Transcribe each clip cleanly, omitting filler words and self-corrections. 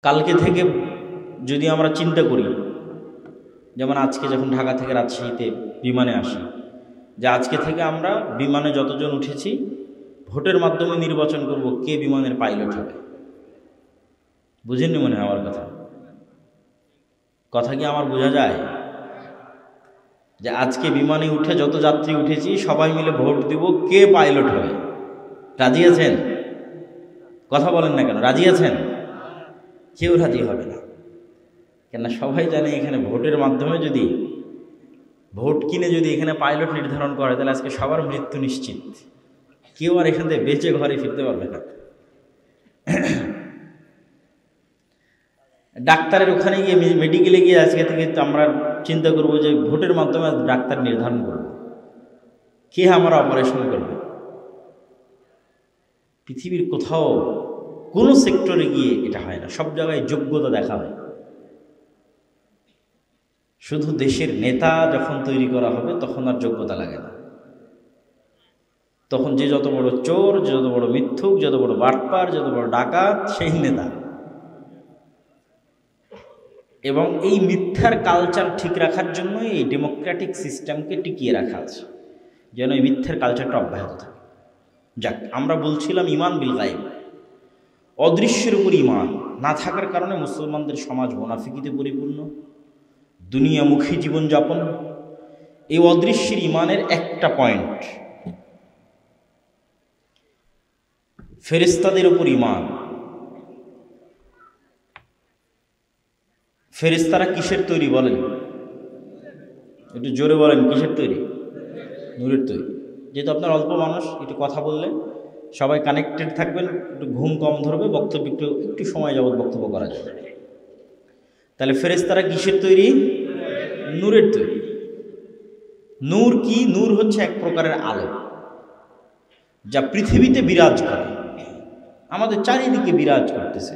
কালকে থেকে যদি আমরা চিন্তা করি, যেমন আজকে যখন ঢাকা থেকে রাজশাহীতে বিমানে আসি, যে আজকে থেকে আমরা বিমানে যতজন উঠেছি ভোটের মাধ্যমে নির্বাচন করব কে বিমানের পাইলট হবে। বুঝেননি মনে হয় আমার কথা কি আমার বোঝা যায়? যে আজকে বিমানে উঠে যত যাত্রী উঠেছি সবাই মিলে ভোট দিব কে পাইলট হবে। রাজি আছেন? কথা বলেন না কেন? রাজি আছেন? কেউ রাজি হবে না, কেননা সবাই জানে এখানে ভোটের মাধ্যমে যদি ভোট কিনে যদি এখানে পাইলট নির্ধারণ করে তাহলে আজকে সবার মৃত্যু নিশ্চিত, কেউ আর এখান থেকে বেঁচে ঘরে ফিরতে পারবে না। ডাক্তারের ওখানে গিয়ে মেডিকেলে গিয়ে আজকে থেকে আমরা চিন্তা করব যে ভোটের মাধ্যমে ডাক্তার নির্ধারণ করব কে আমরা অপারেশন করবে। পৃথিবীর কোথাও কোনো সেক্টরে গিয়ে এটা হয় না, সব জায়গায় যোগ্যতা দেখা হয়। শুধু দেশের নেতা যখন তৈরি করা হবে তখন আর যোগ্যতা লাগে না, তখন যে যত বড় চোর, যে যত বড় মিথ্যুক, যত বড় বাটপার, যত বড় ডাকাত সেই নেতা। এবং এই মিথ্যার কালচার ঠিক রাখার জন্য এই ডেমোক্রেটিক সিস্টেমকে টিকিয়ে রাখা আছে, যেন এই মিথ্যার কালচারটা অব্যাহত থাকে। যাক, আমরা বলছিলাম ইমান বিল গায়ব, অদৃশ্যের উপর ইমান না থাকার কারণে মুসলমানদের সমাজ মুনাফিকিতে পরিপূর্ণ, দুনিয়ামুখী জীবনযাপন। এই অদৃশ্যের ইমানের একটা পয়েন্ট ফেরেশতাদের উপর ইমান। ফেরেশতারা কিসের তৈরি বলেন? একটু জোরে বলেন, কিসের তৈরি? নূরের তৈরি। যেহেতু আপনার অল্প মানুষ, একটু কথা বললে সবাই কানেক্টেড থাকবেন, একটু ঘুম কম ধরবে, বক্তব্য একটু সময় যাবত বক্তব্য করা যাবে। তাহলে ফেরেশতারা কিসের তৈরি? নূরের তৈরি। নূর কি? নূর হচ্ছে এক প্রকারের আলো যা পৃথিবীতে বিরাজ করে, আমাদের চারিদিকে বিরাজ করতেছে।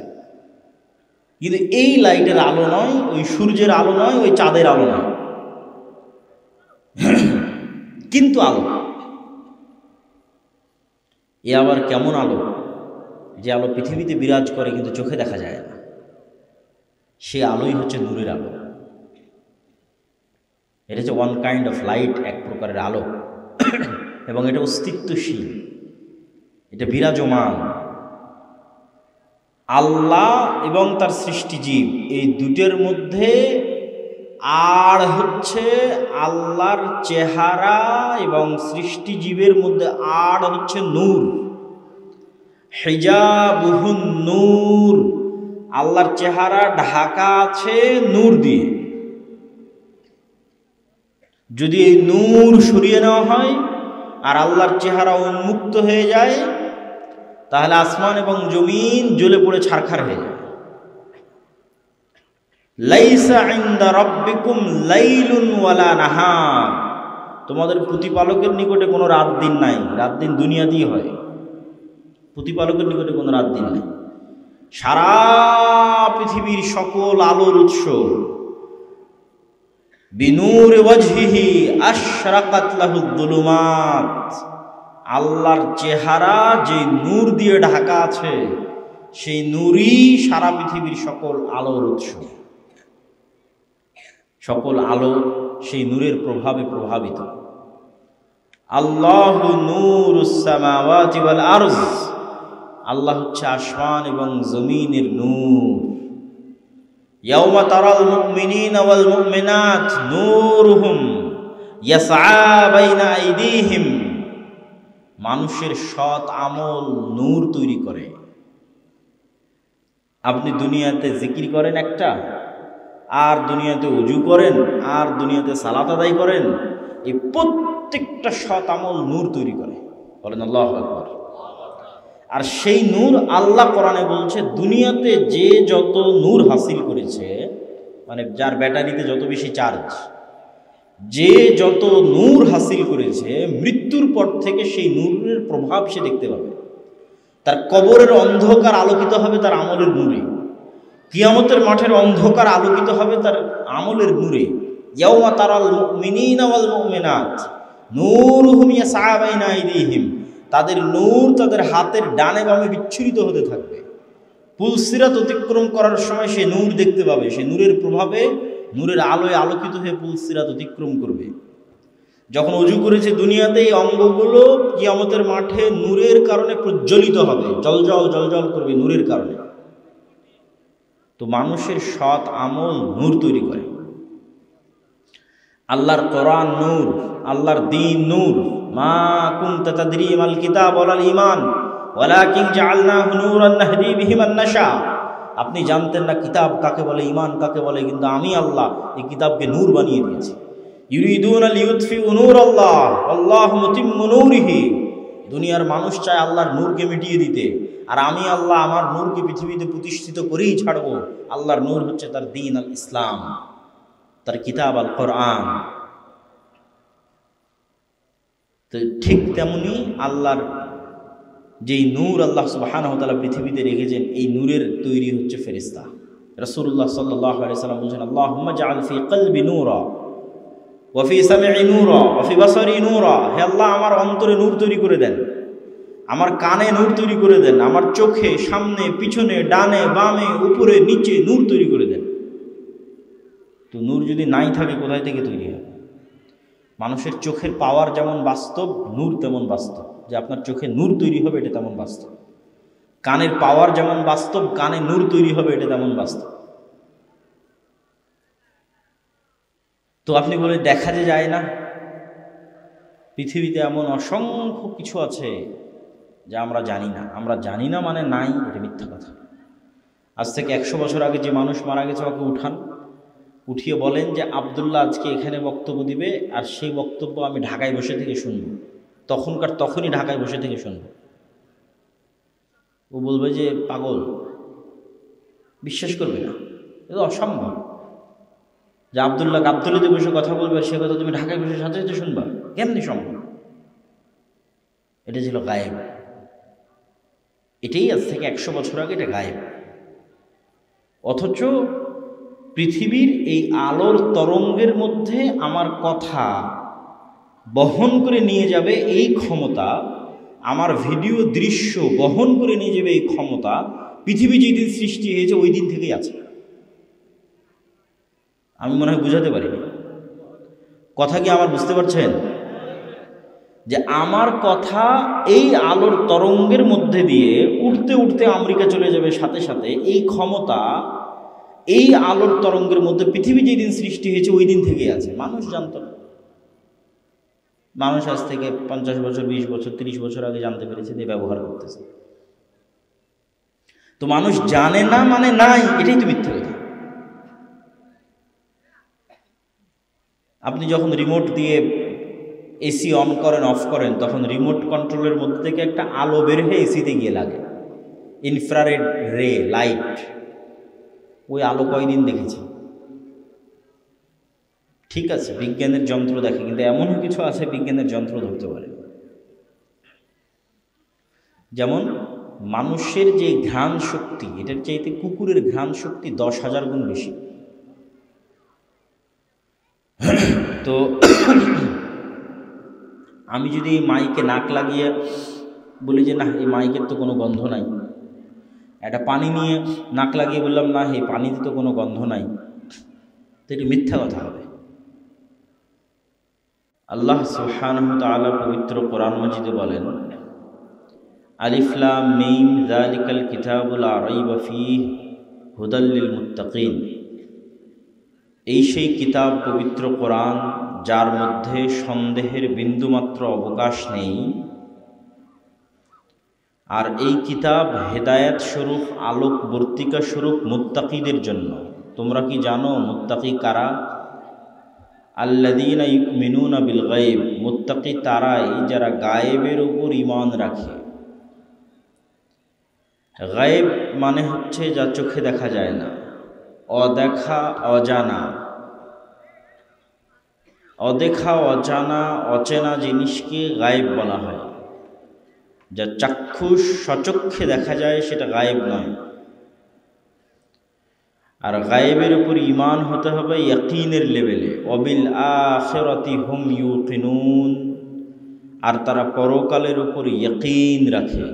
কিন্তু এই লাইটের আলো নয়, ওই সূর্যের আলো নয়, ওই চাঁদের আলো নয়, কিন্তু আলো। এ আবার কেমন আলো? যে আলো পৃথিবীতে বিরাজ করে কিন্তু চোখে দেখা যায় না, সে আলোই হচ্ছে নূরের আলো। এটা হচ্ছে ওয়ান কাইন্ড অফ লাইট, এক প্রকারের আলো, এবং এটা অস্তিত্বশীল, এটা বিরাজমান। আল্লাহ এবং তার সৃষ্টিজীব এই দুটের মধ্যে আর হচ্ছে আল্লাহর চেহারা এবং সৃষ্টিজীবের মধ্যে আর হচ্ছে নূর, হিজাবুহুন নূর। আল্লাহর চেহারা ঢাকা আছে নূর দিয়ে। যদি এই নূর সরিয়ে নেওয়া হয় আর আল্লাহর চেহারা উন্মুক্ত হয়ে যায়, তাহলে আসমান এবং জমিন জ্বলে পড়ে ছারখার হয়ে যায়। লাইসা ইনদা রাব্বিকুম লাইলুন ওয়ালা নাহার। তোমাদের প্রতিপালকের নিকটে কোনো রাত দিন নাই, রাত দিন দুনিয়াতেই হয়, প্রতিপালকের নিকটে কোনো রাত দিন নাই। সারা পৃথিবীর সকল আলোর উৎস বিনূর ওয়াজহিহি আশরাকাত লাহুদ যুলুমাত। আল্লাহর চেহারা যে নূর দিয়ে ঢাকা আছে, সেই নূরই সারা পৃথিবীর সকল আলোর উৎস। সকল আলো সেই নূরের প্রভাবে প্রভাবিত। আল্লাহু নূরুস সামাওয়াতি ওয়াল আরজ। আল্লাহ হচ্ছে আসমান এবং জমিনের নূর। ইয়াউমা তারাল মুমিনিনা ওয়াল মুমিনাত নূরুহুম ইয়াসআ বাইনা আইদিহিম। মানুষের সৎ আমল নূর তৈরি করে। আপনি দুনিয়াতে জিকির করেন একটা, আর দুনিয়াতে উজু করেন, আর দুনিয়াতে সালাত আদায় করেন, এই প্রত্যেকটা সৎ আমল নূর তৈরি করে। বলেন আল্লাহু আকবার। আর সেই নূর আল্লাহ কোরআনে বলছে, দুনিয়াতে যে যত নূর হাসিল করেছে, মানে যার ব্যাটারিতে যত বেশি চার্জ, যে যত নূর হাসিল করেছে, মৃত্যুর পর থেকে সেই নূরের প্রভাব সে দেখতে পাবে। তার কবরের অন্ধকার আলোকিত হবে তার আমলের নূরে, কিয়ামতের মাঠের অন্ধকার আলোকিত হবে তার আমলের নূরে। ইয়াউমা তারাল মুমিনিনা ওয়াল মুমিনাত নূরুহুম ইয়াসআ বাইনা আইদিহিম। তাদের নূর তাদের হাতের ডানে বামে বিচ্ছুরিত হতে থাকবে। পুলসিরাত অতিক্রম করার সময় সে নূর দেখতে পাবে, সে নূরের প্রভাবে, নূরের আলোয় আলোকিত হয়ে পুলসিরাত অতিক্রম করবে। যখন অজু করেছে দুনিয়াতে, এই অঙ্গগুলো কিয়ামতের মাঠে নূরের কারণে প্রজ্বলিত হবে, জলজল জলজল করবে নূরের কারণে। তো মানুষের সৎ আমল নূর তৈরি করে। আল্লাহর কোরআন নূর, আল্লাহর দ্বীন নূর। মা কুনতা তাদরি মাল কিতাব ওয়াল ঈমান ওয়ালাকিন জাআলনাহু নূরান নাহদি বিহি মান নাশা। আপনি জানতেন না কিতাব কাকে বলে, ঈমান কাকে বলে, কিন্তু আমি আল্লাহ এই কিতাবকে নূর বানিয়ে দিয়েছি। ইউরিদুনা লিইউতফিউ নূরাল্লাহ ওয়াল্লাহু মুতিম্মু নূরিহি। দুনিয়ার মানুষ চায় আল্লাহর নূরকে মিটিয়ে দিতে, আর আমি আল্লাহ আমার নূরকে পৃথিবীতে প্রতিষ্ঠিত করেই ছাড়ব। আল্লাহর নূর হচ্ছে তার দ্বীন আল ইসলাম, তার কিতাব আল কোরআন। তো ঠিক তেমনি আল্লাহর যেই নূর আল্লাহ সুবহানাহু ওয়া তাআলা পৃথিবীতে রেখেছেন, এই নূরের তৈরি হচ্ছে ফেরেশতা। রাসূলুল্লাহ সাল্লাল্লাহু আলাইহি ওয়াসাল্লাম বলেছেন, আল্লাহুম্মা জাআল ফি কলবি নূরা ওয়া ফি সামঈ নূরা ওয়া ফি বাসারি নূরা। হে আল্লাহ, আমার অন্তরে নূর তৈরি করে দেন, আমার কানে নূর তৈরি করে দেন, আমার চোখে, সামনে, পিছনে, ডানে বামে, উপরে নিচে নূর তৈরি করে দেন। তো নূর যদি নাই থাকে, কোথায় থেকে তৈরি হবে? মানুষের চোখের পাওয়ার যেমন বাস্তব, নূর তেমন বাস্তব। যে আপনার চোখে নূর তৈরি হবে, এটা তেমন বাস্তব। কানের পাওয়ার যেমন বাস্তব, কানে নূর তৈরি হবে, এটা তেমন বাস্তব। তো আপনি বলে দেখা যে যায় না? পৃথিবীতে এমন অসংখ্য কিছু আছে যা আমরা জানি না। আমরা জানি না মানে নাই, এটা মিথ্যা কথা। আজ থেকে 100 বছর আগে যে মানুষ মারা গেছে, ওকে উঠান, উঠিয়ে বলেন যে আব্দুল্লাহ আজকে এখানে বক্তব্য দিবে, আর সেই বক্তব্য আমি ঢাকায় বসে থেকে শুনব। তখনই ঢাকায় বসে থেকে শুনব। ও বলবে যে পাগল, বিশ্বাস করবে না, এটা অসম্ভব যে আব্দুল্লাহ গাবতলীতে বসে কথা বলবে, সে কথা তুমি ঢাকায় বসে সাথে সাথে শুনবা, কেমনি সম্ভব? এটা ছিল গায়েব। এটাই আজ থেকে 100 বছর আগে এটা গায়েব। অথচ পৃথিবীর এই আলোর তরঙ্গের মধ্যে আমার কথা বহন করে নিয়ে যাবে এই ক্ষমতা, আমার ভিডিও দৃশ্য বহন করে নিয়ে যাবে এই ক্ষমতা, পৃথিবী যেদিন সৃষ্টি হয়েছে ওই দিন থেকেই আছে। আমি মনে হয় বুঝাতে পারিনি কথা, কি আমার বুঝতে পারছেন? যে আমার কথা এই আলোর তরঙ্গের মধ্যে দিয়ে উঠতে উঠতে আমেরিকা চলে যাবে, সাথে সাথে এই ক্ষমতা এই আলোর তরঙ্গের মধ্যে পৃথিবী যেদিন সৃষ্টি হয়েছে ওই দিন থেকেই আছে। মানুষ জানত না। মানুষ আজ থেকে 50 বছর, 20 বছর, 30 বছর আগে জানতে পেরেছে, দিয়ে ব্যবহার করতেছে। তো মানুষ জানে না মানে নাই, এটাই তো মিথ্যা কথা। আপনি যখন রিমোট দিয়ে এসি অন করেন, অফ করেন, তখন রিমোট কন্ট্রোলের মধ্যে থেকে একটা আলো বের হয়ে এসিতে গিয়ে লাগে, ইনফ্রারেড রে লাইট। ওই আলো কয়দিন দেখেছি? ঠিক আছে, বিজ্ঞানের যন্ত্র দেখে, কিন্তু এমনও কিছু আছে বিজ্ঞানের যন্ত্র ধরতে পারে। যেমন মানুষের যে ঘ্রাণ শক্তি, এটার চাইতে কুকুরের ঘ্রাণ শক্তি 10,000 গুণ বেশি। তো আমি যদি মাইকে নাক লাগিয়ে বলি যে না, এই মাইকের তো কোনো গন্ধ নাই, একটা পানি নিয়ে নাক লাগিয়ে বললাম না, এই পানিতে তো কোনো গন্ধ নাই, তো এটা মিথ্যা কথা হবে। আল্লাহ সুবহানাহু ওয়া তাআলা পবিত্র কোরআন মাজিদে বলেন, আলিফ লাম মিম যালিকাল কিতাবু লা রাইবা ফীহি হুদাল লিল মুত্তাকিন। এই সেই কিতাব, পবিত্র কোরআন, যার মধ্যে সন্দেহের বিন্দুমাত্র অবকাশ নেই। আর এই কিতাব হেদায়েত স্বরূপ, আলোকবর্তিকা স্বরূপ মুত্তাকিদের জন্য। তোমরা কি জানো মুত্তাকি কারা? আল্লাযীনা ইউমিনুনা বিল গায়ব। মুত্তাকি তারাই যারা গায়েবের উপর ঈমান রাখে। গায়েব মানে হচ্ছে যা চোখে দেখা যায় না, অদেখা, অজানা। অদেখা, অজানা, অচেনা জিনিসকে গায়েব বলা হয়। যা চাক্ষুষ সচক্ষে দেখা যায় সেটা গায়েব নয়। আর গায়েবের উপর ঈমান হতে হবে ইয়াকিনের লেভেলে। ওয়াবিল আখিরাতি হুম ইউকিনুন। আর তারা পরকালের উপর ইয়াকিন রাখে।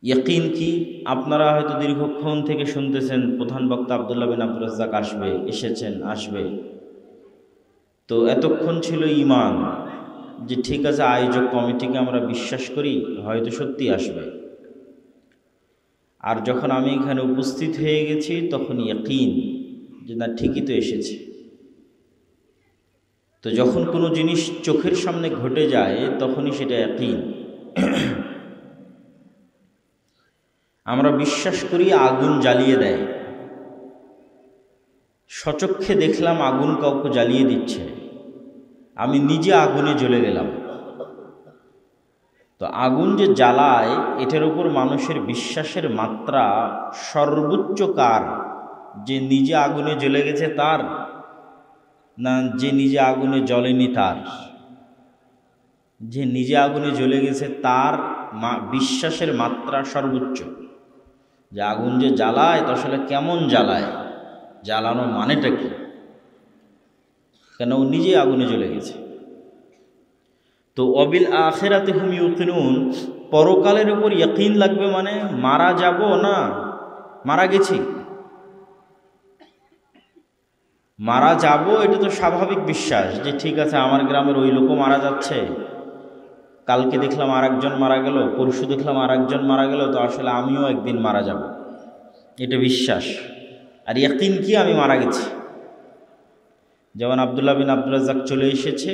ইয়াকিন কি? আপনারা হয়তো দীর্ঘক্ষণ থেকে শুনতেছেন প্রধান বক্তা আব্দুল্লাহ বিন আব্দুর রাজ্জাক আসবে, এসেছেন, আসবে। তো এতক্ষণ ছিল ঈমান, যে ঠিক আছে আয়োজক কমিটিকে আমরা বিশ্বাস করি, হয়তো সত্যি আসবে। আর যখন আমি এখানে উপস্থিত হয়ে গেছি তখন ইয়াকিন, যে না ঠিকই তো এসেছে। তো যখন কোনো জিনিস চোখের সামনে ঘটে যায় তখনই সেটা ইয়াকিন। আমরা বিশ্বাস করি আগুন জ্বালিয়ে দেয়, সচক্ষে দেখলাম আগুন কাউকে জ্বালিয়ে দিচ্ছে, আমি নিজে আগুনে জ্বলে গেলাম। তো আগুন যে জ্বালায়, এটার উপর মানুষের বিশ্বাসের মাত্রা সর্বোচ্চ কার? যে নিজে আগুনে জ্বলে গেছে তার, না যে নিজে আগুনে জ্বলেনি তার? যে নিজে আগুনে জ্বলে গেছে তার বিশ্বাসের মাত্রা সর্বোচ্চ। যে আগুন যে জ্বালায়, তো আসলে কেমন জ্বালায়, জ্বালানো মানেটা কি? কেন ও নিজে আগুনে জ্বলে গেছে। তো অবিল আখিরাতে হুম ইউকিনুন, পরকালের উপর ইয়াকিন লাগবে মানে মারা যাব না, মারা গেছি। মারা যাব এটা তো স্বাভাবিক বিশ্বাস, যে ঠিক আছে আমার গ্রামের ওই লোকও মারা যাচ্ছে, কালকে দেখলাম আরেকজন মারা গেল, পরশু দেখলাম আরেকজন মারা গেল, তো আসলে আমিও একদিন মারা যাব, এটা বিশ্বাস। আর ইয়াকিন কি? আমি মারা গেছি। যেমন আব্দুল্লাহ বিন আব্দুর রাজ্জাক চলে এসেছে,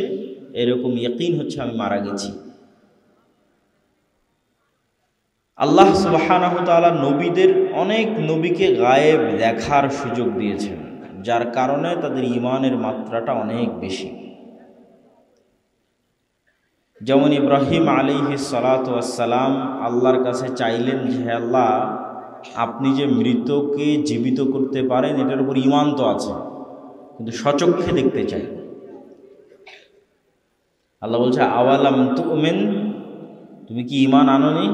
এরকম ইয়াকিন হচ্ছে আমি মারা গেছি। আল্লাহ সুবহানাহু ওয়া তাআলা নবীদের, অনেক নবীকে গায়েব দেখার সুযোগ দিয়েছেন, যার কারণে তাদের ঈমানের মাত্রাটা অনেক বেশি। যেমন ইব্রাহিম আলাইহিস সালাতু ওয়াস সালাম আল্লাহর কাছে চাইলেন যে হে আল্লাহ, আপনি যে মৃতকে জীবিত করতে পারেন এটার উপর ঈমান তো আছে, কিন্তু সচক্ষে দেখতে চাই। আল্লাহ বলছে আওয়ালাম তুমিন, তুমি কি ঈমান আনোনি?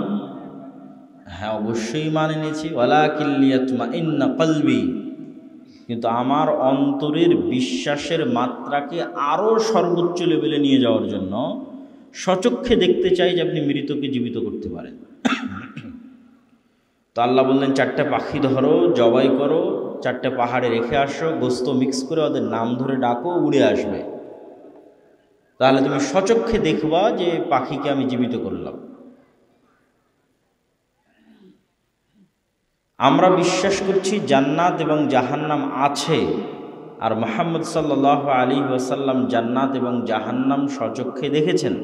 হ্যাঁ অবশ্যই ঈমান এনেছি। ওয়ালাকিন লিয়াতমাইন্না কলবি, কিন্তু আমার অন্তরের বিশ্বাসের মাত্রাকে আরও সর্বোচ্চ লেভেলে নিয়ে যাওয়ার জন্য সচক্ষে দেখতে চাই যে আপনি মৃতকে জীবিত করতে পারেন। তো আল্লাহ বললেন 4টে পাখি ধরো, জবাই করো, 4টে পাহাড়ে রেখে আসো, গোস্ত মিক্স করে ওদের নাম ধরে ডাকো, উড়ে আসবে, তাহলে তুমি সচক্ষে দেখবা যে পাখিকে আমি জীবিত করলাম। আমরা বিশ্বাস করছি জান্নাত এবং জাহান্নাম আছে, আর মুহাম্মদ সাল্লাল্লাহু আলাইহি ওয়াসাল্লাম জান্নাত এবং জাহান্নাম সচক্ষে দেখেছেন।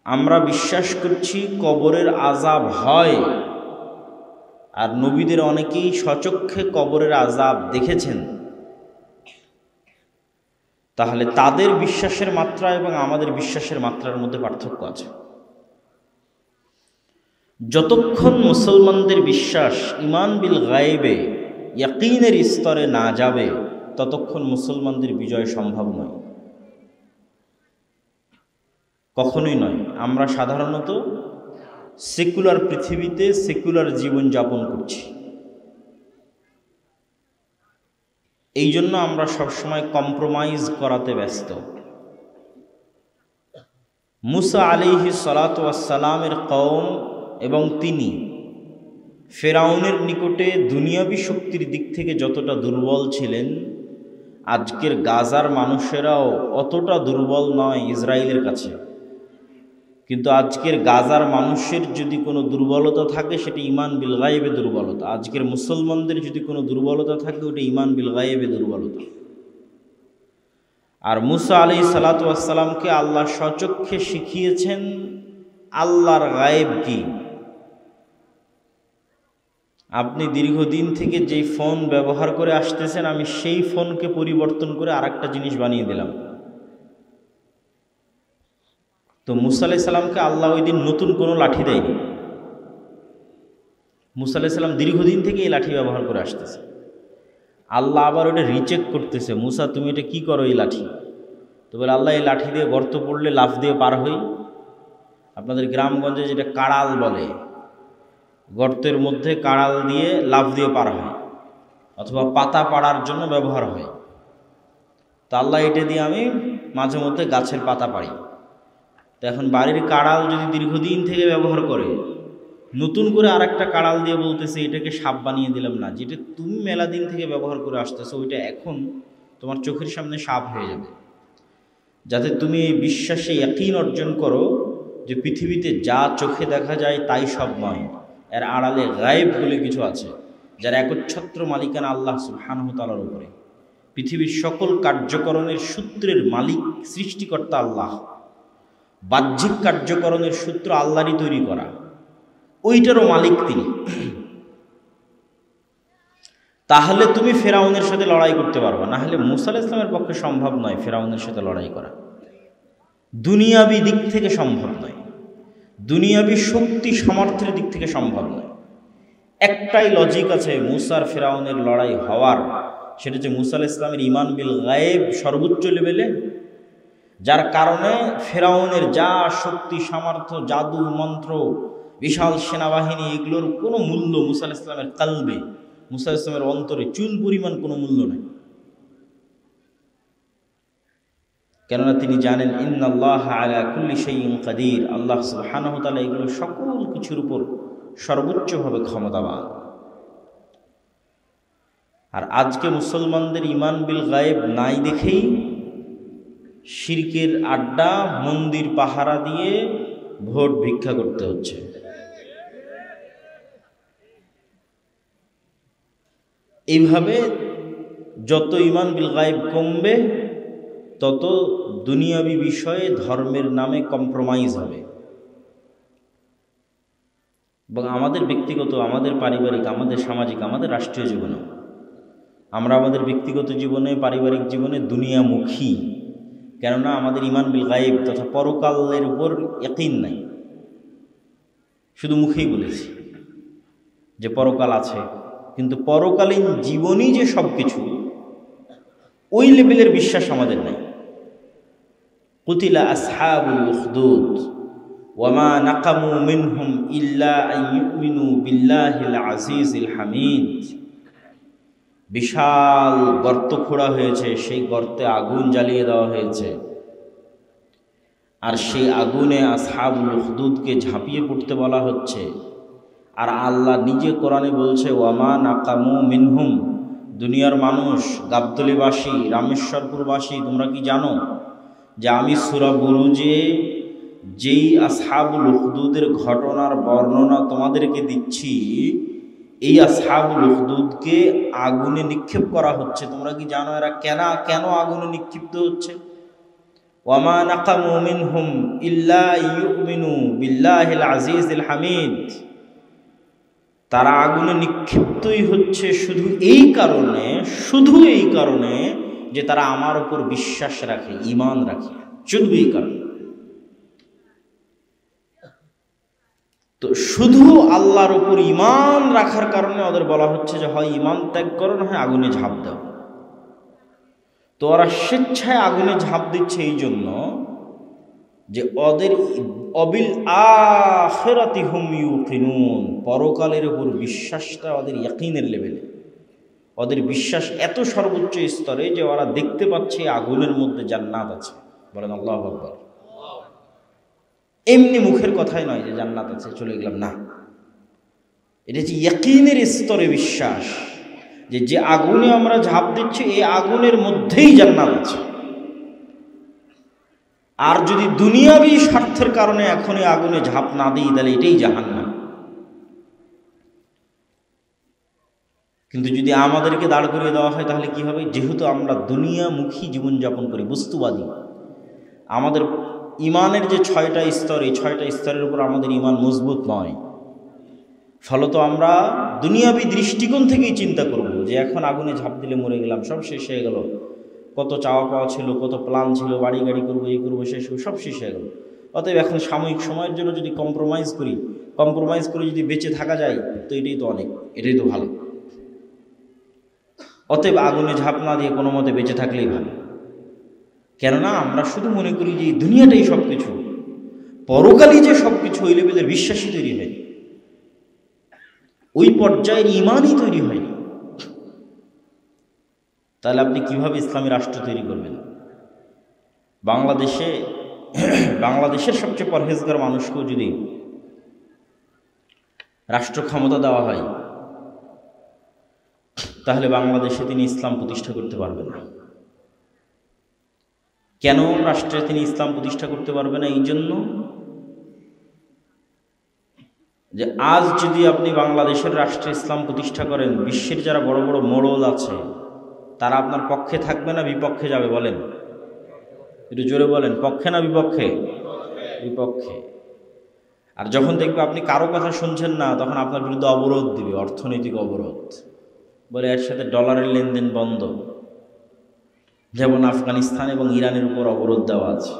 আমরা বিশ্বাস করছি কবরের আযাব হয়, আর নবীদের অনেকেই সচক্ষে কবরের আযাব দেখেছেন। তাহলে তাদের বিশ্বাসের মাত্রা এবং আমাদের বিশ্বাসের মাত্রার মধ্যে পার্থক্য আছে। যতক্ষণ মুসলমানদের বিশ্বাস ঈমান বিল গায়বে, ইয়াকিনের স্তরে না যাবে, ততক্ষণ মুসলমানদের বিজয় সম্ভব নয়, কখনোই নয়। আমরা সাধারণত সেকুলার পৃথিবীতে সেকুলার জীবন যাপন করছি, এই জন্য আমরা সবসময় কম্প্রোমাইজ করাতে ব্যস্ত। মুসা আলাইহিস সালাতু ওয়াস সালামের কওম এবং তিনি ফেরাউনের নিকটে দুনিয়াবী শক্তির দিক থেকে যতটা দুর্বল ছিলেন, আজকের গাজার মানুষেরাও অতটা দুর্বল নয় ইসরায়েলের কাছে। কিন্তু আজকের গাজার মানুষের যদি কোনো দুর্বলতা থাকে সেটা ঈমান বিল গায়বে দুর্বলতা। আজকের মুসলমানদের যদি কোনো দুর্বলতা থাকে ওটা ঈমান বিল গায়বে দুর্বলতা। আর মুসা আলাইহিস সালাতু ওয়াস সালামকে আল্লাহ সচক্ষে শিখিয়েছেন আল্লাহর গায়েব কি। আপনি দীর্ঘদিন থেকে যেই ফোন ব্যবহার করে আসতেছেন, আমি সেই ফোনকে পরিবর্তন করে আরেকটা জিনিস বানিয়ে দিলাম। তো মুসা আলাইহিস সালামকে আল্লাহ ওই দিন নতুন কোনো লাঠি দেয়নি। মুসা আলাইহিস সালাম দীর্ঘদিন থেকে এই লাঠি ব্যবহার করে আসতেছে। আল্লাহ আবার ওটা রিচেক করতেছে, মুসা তুমি এটা কি করো এই লাঠি? তো বলে আল্লাহ এই লাঠি দিয়ে গর্ত পড়লে লাফ দিয়ে পার হই। আপনাদের গ্রামগঞ্জে যেটা কাড়াল বলে, গর্তের মধ্যে কাড়াল দিয়ে লাফ দিয়ে পার হয়, অথবা পাতা পাড়ার জন্য ব্যবহার হয়। তো আল্লাহ এটা দিয়ে আমি মাঝে মধ্যে গাছের পাতা পাড়ি। তো এখন বাড়ির কাড়াল যদি দীর্ঘদিন থেকে ব্যবহার করে, নতুন করে আর একটা কাড়াল দিয়ে বলতেছে এটাকে সাপ বানিয়ে দিলাম না, যেটা তুমি মেলা দিন থেকে ব্যবহার করে আসতেছো ওইটা এখন তোমার চোখের সামনে সাপ হয়ে যাবে। যাতে তুমি এই বিশ্বাসে ইয়াকিন অর্জন করো যে পৃথিবীতে যা চোখে দেখা যায় তাই সব নয়, এর আড়ালে গায়েব বলে কিছু আছে, যার একচ্ছত্র মালিকানা আল্লাহ সুবহানাহু ওয়া তাআলার উপরে। পৃথিবীর সকল কার্যকরণের সূত্রের মালিক সৃষ্টিকর্তা আল্লাহ, বাহ্যিক কার্যকরণের সূত্র আল্লাহরই তৈরি করা, ওইটারও মালিক তিনি। তাহলে তুমি ফেরাউনের সাথে লড়াই করতে পারবা, না হলে মুসা আলাইহিস সালামের পক্ষে সম্ভব নয় ফেরাউনের সাথে লড়াই করা। দুনিয়াবি দিক থেকে সম্ভব নয়, দুনিয়াবি শক্তি সামর্থ্যের দিক থেকে সম্ভব নয়। একটাই লজিক আছে মুসার ফেরাউনের লড়াই হওয়ার, সেটা হচ্ছে মুসা আলাইহিস সালামের ঈমান বিল গায়েব সর্বোচ্চ লেভেলে, যার কারণে ফেরাউনের যা শক্তি সামর্থ্য, জাদু মন্ত্র, বিশাল সেনাবাহিনী, এগুলোর কোনো মূল্য মুসা আলাইহিস সালামের কালবে, মুসা আলাইহিস সালামের অন্তরে চুল পরিমাণ কোনো মূল্য নেই। কেননা তিনি জানেন ইন্নাল্লাহা আলা কুল্লি শাইইন কাদির, আল্লাহ সুবহানাহু ওয়া তাআলা এগুলো সকল কিছুর উপর সর্বোচ্চভাবে ক্ষমতাবান। আর আজকে মুসলমানদের ঈমান বিল গায়েব নাই দেখেই শিরকের আড্ডা, মন্দির পাহারা দিয়ে ভোট ভিক্ষা করতে হচ্ছে। এইভাবে যত ঈমান বিল গায়েব কমবে তত দুনিয়াবি বিষয়ে ধর্মের নামে কম্প্রোমাইজ হবে। এবং আমাদের ব্যক্তিগত, আমাদের পারিবারিক, আমাদের সামাজিক, আমাদের রাষ্ট্রীয় জীবনে, আমরা আমাদের ব্যক্তিগত জীবনে, পারিবারিক জীবনে দুনিয়ামুখী, কেননা আমাদের ঈমান বিল গায়েব তথা পরকালের উপর ইয়াকিন নাই। শুধু মুখেই বলেছি যে পরকাল আছে, কিন্তু পরকালীন জীবনই যে সব কিছু, ওই লেভেলের বিশ্বাস আমাদের নাই। কুতিলা আসহাবুল উখদুদ ওয়ামা নাকামু মিনহুম ইল্লা আন ইউমিনু বিল্লাহিল আজিজিল হামিদ। বিশাল গর্ত খোঁড়া হয়েছে, সেই গর্তে আগুন জ্বালিয়ে দেওয়া হয়েছে, আর সেই আগুনে আসহাবুল উখদুদকে ঝাঁপিয়ে পড়তে বলা হচ্ছে। আর আল্লাহ নিজে কোরআনে বলছে ওয়ামা নাকামু মিনহুম, দুনিয়ার মানুষ, গাবতলীবাসী, রামেশ্বরপুরবাসী, তোমরা কি জানো যে আমি সূরা বুরুজে যেই আসহাবুল উখদুদের ঘটনার বর্ণনা তোমাদেরকে দিচ্ছি, এই আসহাবুল উখদুদকে আগুনে নিক্ষেপ করা হচ্ছে। তোমরা কি জানো এরা কেন আগুনে নিক্ষিপ্ত হচ্ছে? ওয়ামা নাকামু মিনহুম ইল্লা ইউমিনু বিল্লাহিল আজিজিল হামিদ। তারা আগুনে নিক্ষিপ্তই হচ্ছে শুধু এই কারণে যে তারা আমার উপর বিশ্বাস রাখে, ঈমান রাখে, শুধু এই কারণে। তো শুধু আল্লাহর উপর ঈমান রাখার কারণে ওদের বলা হচ্ছে যে হয় ঈমান ত্যাগ করো, না হয় আগুনে ঝাঁপ দাও। তো ওরা স্বেচ্ছায় আগুনে ঝাঁপ দিচ্ছে এই জন্য যে ওদের অবিল আখিরাতি হুম ইউকিনুন, পরকালের উপর বিশ্বাসটা ওদের ইয়াকিনের লেভেলে, ওদের বিশ্বাস এত সর্বোচ্চ স্তরে যে ওরা দেখতে পাচ্ছে আগুনের মধ্যে জান্নাত আছে। বলেন আল্লাহু আকবার। এমনি মুখের কথাই নয় যে জান্নাত আছে চলে গেলাম, না, এটা হচ্ছে ইয়াকিনের স্তরে বিশ্বাস যে আগুনে আমরা ঝাঁপ দিচ্ছি এই আগুনের মধ্যেই জান্নাত আছে। আর যদি দুনিয়াবি স্বার্থের কারণে এখনই আগুনে ঝাঁপ না দিই তাহলে এটাই জাহান্নাম। কিন্তু যদি আমাদেরকে দাঁড় করিয়ে দেওয়া হয় তাহলে কি হবে? যেহেতু আমরা দুনিয়ামুখী জীবনযাপন করি, বস্তুবাদী, আমাদের ঈমানের যে 6টা স্তর, এই 6টা স্তরের উপর আমাদের ঈমান মজবুত নয়। ফলত আমরা দুনিয়াবি দৃষ্টিকোণ থেকেই চিন্তা করব যে এখন আগুনে ঝাঁপ দিলে মরে গেলাম, সব শেষ হয়ে গেল, কত চাওয়া পাওয়া ছিল, কত প্ল্যান ছিল, বাড়ি গাড়ি করবো, এই করবো, শেষ করবো, সব শেষ হয়ে গেল। অতএব এখন সাময়িক সময়ের জন্য যদি কম্প্রোমাইজ করে যদি বেঁচে থাকা যায় তো এটাই তো অনেক, এটাই তো ভালো। অতএব আগুনে ঝাঁপ না দিয়ে কোনো মতে বেঁচে থাকলেই ভালো। কেননা আমরা শুধু মনে করি যে দুনিয়াটাই সব কিছু, পরকালই যে সব কিছু, ওই লেভেলের বিশ্বাসই তৈরি হয়নি, ওই পর্যায়ের ঈমানই তৈরি হয়নি। তাহলে আপনি কিভাবে ইসলামী রাষ্ট্র তৈরি করবেন? বাংলাদেশে বাংলাদেশের সবচেয়ে পরহেজগার মানুষকেও যদি রাষ্ট্র ক্ষমতা দেওয়া হয়, তাহলে বাংলাদেশে তিনি ইসলাম প্রতিষ্ঠা করতে পারবেন না। কেন রাষ্ট্রে তিনি ইসলাম প্রতিষ্ঠা করতে পারবেন না? এই জন্য যে আজ যদি আপনি বাংলাদেশের রাষ্ট্রে ইসলাম প্রতিষ্ঠা করেন, বিশ্বের যারা বড় বড় মোড়ল আছে তারা আপনার পক্ষে থাকবে না বিপক্ষে যাবে? বলেন, একটু জোরে বলেন, পক্ষে না বিপক্ষে? বিপক্ষে। আর যখন দেখবে আপনি কারো কথা শুনছেন না, তখন আপনার বিরুদ্ধে অবরোধ দিবে, অর্থনৈতিক অবরোধ, বলে এর সাথে ডলারের লেনদেন বন্ধ। যেমন আফগানিস্তান এবং ইরানের উপর অবরোধ দেওয়া আছে,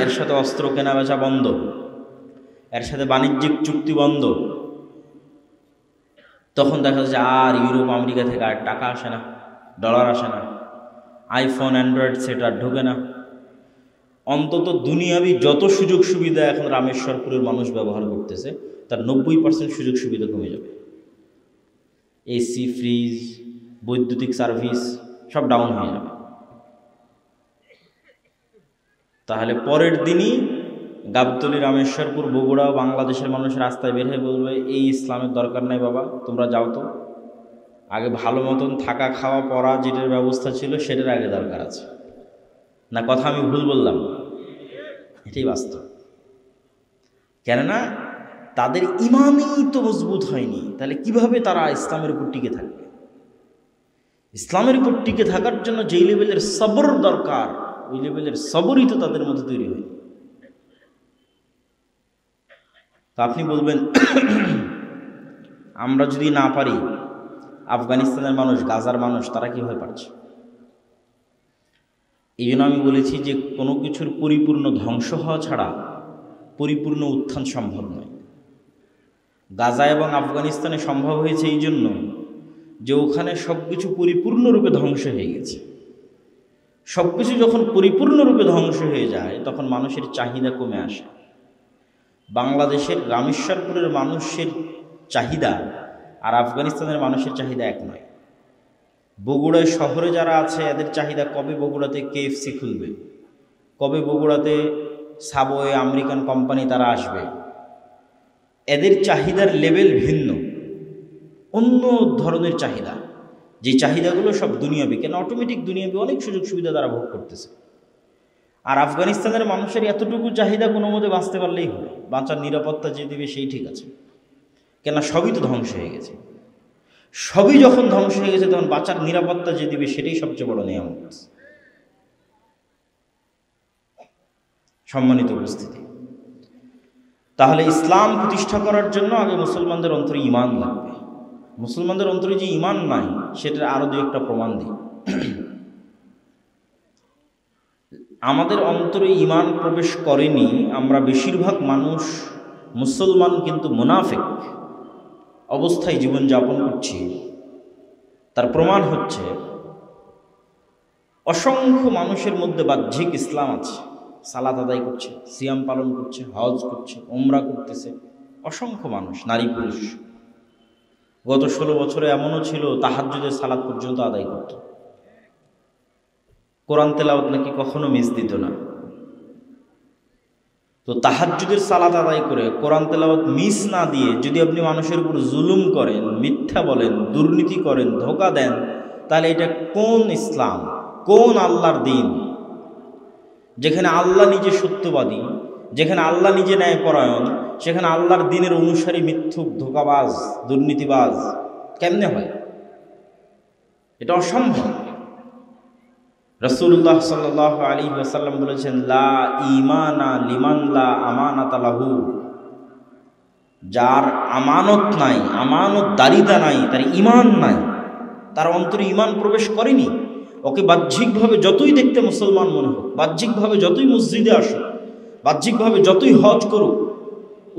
এর সাথে অস্ত্র কেনা বেচা বন্ধ, এর সাথে বাণিজ্যিক চুক্তি বন্ধ। তখন দেখা যাচ্ছে আর ইউরোপ আমেরিকা থেকে আর টাকা আসে না, ডলার আসে না, আইফোন অ্যান্ড্রয়েড সেট আর ঢোকে না। অন্তত দুনিয়াবি যত সুযোগ সুবিধা এখন রামেশ্বরপুরের মানুষ ব্যবহার করতেছে, তার 90% সুযোগ সুবিধা কমে যাবে। এসি, ফ্রিজ, বৈদ্যুতিক সার্ভিস সব ডাউন হয়ে যাবে। তাহলে পরের দিনই গাবতলী, রামেশ্বরপুর, বগুড়া, বাংলাদেশের মানুষ রাস্তায় বের হয়ে বলবে এই ইসলামের দরকার নাই বাবা, তোমরা যাও তো, আগে ভালো মতন থাকা খাওয়া পড়া যেটার ব্যবস্থা ছিল সেটার আগে দরকার আছে। না কথা আমি ভুল বললাম? এটাই বাস্তব। কেননা তাদের ইমানই তো মজবুত হয়নি, তাহলে কিভাবে তারা ইসলামের উপর টিকে থাকবে? ইসলামের উপর টিকে থাকার জন্য যেই লেভেলের সবর দরকার, ওই লেভেলের সবরই তো তাদের মধ্যে তৈরি হয়নি। তো আপনি বলবেন আমরা যদি না পারি, আফগানিস্তানের মানুষ, গাজার মানুষ তারা কীভাবে পারছে? এই জন্য আমি বলেছি যে কোনো কিছুর পরিপূর্ণ ধ্বংস হওয়া ছাড়া পরিপূর্ণ উত্থান সম্ভব নয়। গাজা এবং আফগানিস্তানে সম্ভব হয়েছে এই জন্য যে ওখানে সব কিছু পরিপূর্ণরূপে ধ্বংস হয়ে গেছে। সব কিছু যখন পরিপূর্ণরূপে ধ্বংস হয়ে যায়, তখন মানুষের চাহিদা কমে আসে। বাংলাদেশের রামেশ্বরপুরের মানুষের চাহিদা আর আফগানিস্তানের মানুষের চাহিদা এক নয়। বগুড়ায় শহরে যারা আছে এদের চাহিদা কবে বগুড়াতে KFC খুলবে, কবে বগুড়াতে সাবওয়ে আমেরিকান কোম্পানি তারা আসবে। এদের চাহিদার লেভেল ভিন্ন, অন্য ধরনের চাহিদা। যে চাহিদাগুলো সব দুনিয়াবি, কেন অটোমেটিক দুনিয়াবি অনেক সুযোগ সুবিধা তারা ভোগ করতেছে। আর আফগানিস্তানের মানুষের এতটুকু চাহিদা কোনো মতে বাঁচতে পারলেই হবে, বাঁচার নিরাপত্তা যে দিবে সেই ঠিক আছে, কেন সবই তো ধ্বংস হয়ে গেছে। সবই যখন ধ্বংস হয়ে গেছে তখন বাঁচার নিরাপত্তা যে দিবে সেটাই সবচেয়ে বড় নিয়ামত। সম্মানিত উপস্থিতি, তাহলে ইসলাম প্রতিষ্ঠা করার জন্য আগে মুসলমানদের অন্তরে ঈমান লাগবে। মুসলমানদের অন্তরে যে ঈমান নাই সেটার আরো দুই একটা প্রমাণ দিই। আমাদের অন্তরে ঈমান প্রবেশ করেনি, আমরা বেশিরভাগ মানুষ মুসলমান কিন্তু মুনাফিক অবস্থায় জীবনযাপন করছি। তার প্রমাণ হচ্ছে অসংখ্য মানুষের মধ্যে বাহ্যিক ইসলাম আছে, সালাত আদায় করছে, সিয়াম পালন করছে, হজ করছে, উমরা করতেছে, অসংখ্য মানুষ, নারী পুরুষ। গত 16 বছরে এমনও ছিল তাহাজ্জুদের সালাত পর্যন্ত আদায় করত। কোরআন তেলাওয়াত নাকি কখনো মিস দিত না। তো তাহাজ্জুদের সালাত আদায় করে কোরআন তেলাওয়াত মিস না দিয়ে যদি আপনি মানুষের উপর জুলুম করেন, মিথ্যা বলেন, দুর্নীতি করেন, ধোঁকা দেন, তাহলে এটা কোন ইসলাম, কোন আল্লাহর দিন? যেখানে আল্লাহ নিজে সত্যবাদী, যেখানে আল্লাহ নিজে ন্যায়পরায়ণ, সেখানে আল্লাহর দিনের অনুসারী মিথ্যুক, ধোঁকাবাজ, দুর্নীতিবাজ কেমনে হয়? এটা অসম্ভব। রাসূলুল্লাহ সাল্লাল্লাহু আলাইহি ওয়াসাল্লাম বলেছেন, লা ঈমানা লিমান লা আমানাতা লাহু। যার আমানত নাই, আমানতদারিতা নাই, তার ঈমান নাই, তার অন্তরে ঈমান প্রবেশ করেনি। ওকে বাহ্যিকভাবে যতই দেখতে মুসলমান মনে হোক, বাহ্যিকভাবে যতই মসজিদে আসুক, বাহ্যিকভাবে যতই হজ করুক,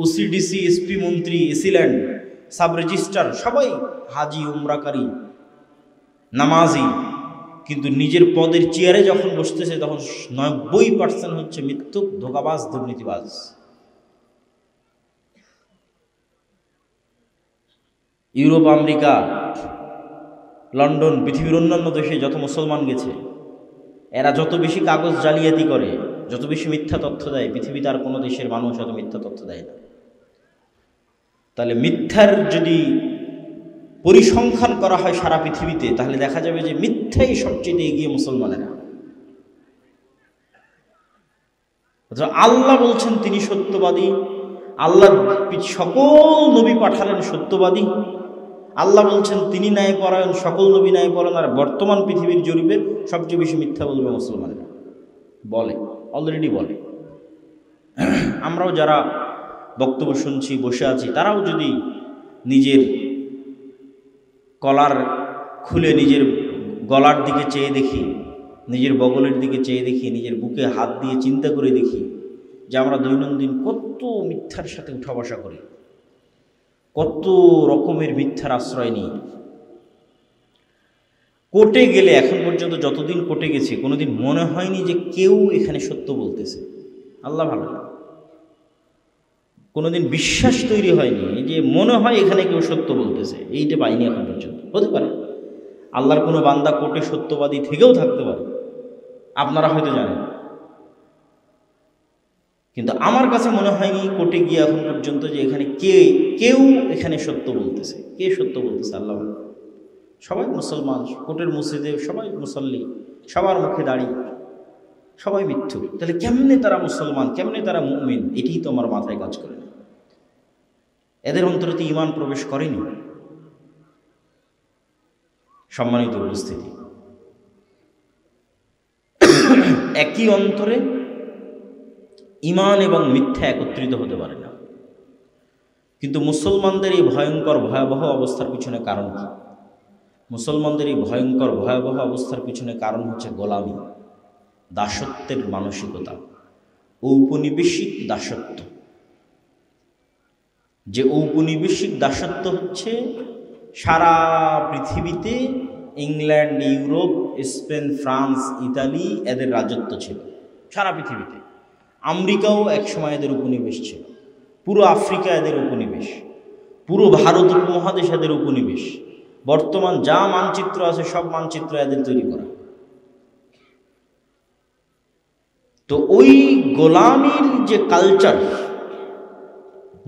OCDC, SP মন্ত্রী, এসিল্যান্ড, সাব রেজিস্ট্রার সবাই হাজি, উমরাকারী, নামাজি, কিন্তু নিজের পদের চেয়ারে যখন বসতেছে তখন 90% হচ্ছে মিথ্যুক, ধোঁকাবাজ, দুর্নীতিবাজ। ইউরোপ, আমেরিকা, লন্ডন, পৃথিবীর অন্যান্য দেশে যত মুসলমান গেছে, এরা যত বেশি কাগজ জালিয়াতি করে, যত বেশি মিথ্যা তথ্য দেয়, পৃথিবীতে আর কোনো দেশের মানুষ অত মিথ্যা তথ্য দেয় না। তাহলে মিথ্যার যদি পরিসংখ্যান করা হয় সারা পৃথিবীতে, তাহলে দেখা যাবে যে মিথ্যাই সবচেয়ে এগিয়ে মুসলমানেরা। আল্লাহ বলছেন তিনি সত্যবাদী, আল্লাহ সকল নবী পাঠালেন সত্যবাদী, আল্লাহ বলছেন তিনি ন্যায়পরায়ণ, সকল নবী ন্যায়পরায়ণ। আর বর্তমান পৃথিবীর জরিপে সবচেয়ে বেশি মিথ্যা বলবে মুসলমানেরা, বলে, অলরেডি বলে। আমরাও যারা বক্তব্য শুনছি, বসে আছি, তারাও যদি নিজের কলার খুলে নিজের গলার দিকে চেয়ে দেখি, নিজের বগলের দিকে চেয়ে দেখি, নিজের বুকে হাত দিয়ে চিন্তা করে দেখি যে আমরা দৈনন্দিন কত মিথ্যার সাথে উঠা বসা করি, কত রকমের মিথ্যার আশ্রয় নিই। কোর্টে গেলে এখন পর্যন্ত যতদিন কোর্টে গেছে কোনোদিন মনে হয়নি যে কেউ এখানে সত্য বলতেছে। আল্লাহ ভালো না, কোনোদিন বিশ্বাস তৈরি হয়নি যে মনে হয় এখানে কেউ সত্য বলতেছে, এইটা পাইনি এখন পর্যন্ত। হতে পারে আল্লাহর কোনো বান্দা কোর্টে সত্যবাদী থেকেও থাকতে পারে, আপনারা হয়তো জানেন, কিন্তু আমার কাছে মনে হয়নি কোর্টে গিয়ে এখন পর্যন্ত যে এখানে কেউ এখানে সত্য বলতেছে। কে সত্য বলতেছে? আল্লাহ। সবাই মুসলমান, কোর্টের মসজিদে সবাই মুসল্লি, সবার মুখে দাঁড়িয়ে, সবাই মিথ্যুক। তাহলে কেমনে তারা মুসলমান, কেমনে তারা মুমিন? এটিই তো আমার মাথায় কাজ করে না। এদের অন্তরে তো ঈমান প্রবেশ করেনি। সম্মানিত উপস্থিতি, একই অন্তরে ঈমান এবং মিথ্যা একত্রিত হতে পারে না। কিন্তু মুসলমানদের এই ভয়ঙ্কর ভয়াবহ অবস্থার পিছনে কারণ কি? মুসলমানদের এই ভয়ঙ্কর ভয়াবহ অবস্থার পিছনে কারণ হচ্ছে গোলামি, দাসত্বের মানসিকতা, ঔপনিবেশিক দাসত্ব। যে ঔপনিবেশিক দাসত্ব হচ্ছে সারা পৃথিবীতে England, Europe, Spain, France, Italy এদের রাজত্ব ছিল সারা পৃথিবীতে। আমেরিকাও একসময় এদের উপনিবেশ ছিল, পুরো আফ্রিকা এদের উপনিবেশ, পুরো ভারত উপমহাদেশ এদের উপনিবেশ। বর্তমান যা মানচিত্র আছে সব মানচিত্র এদের তৈরি করা। তো ওই গোলামির যে কালচার,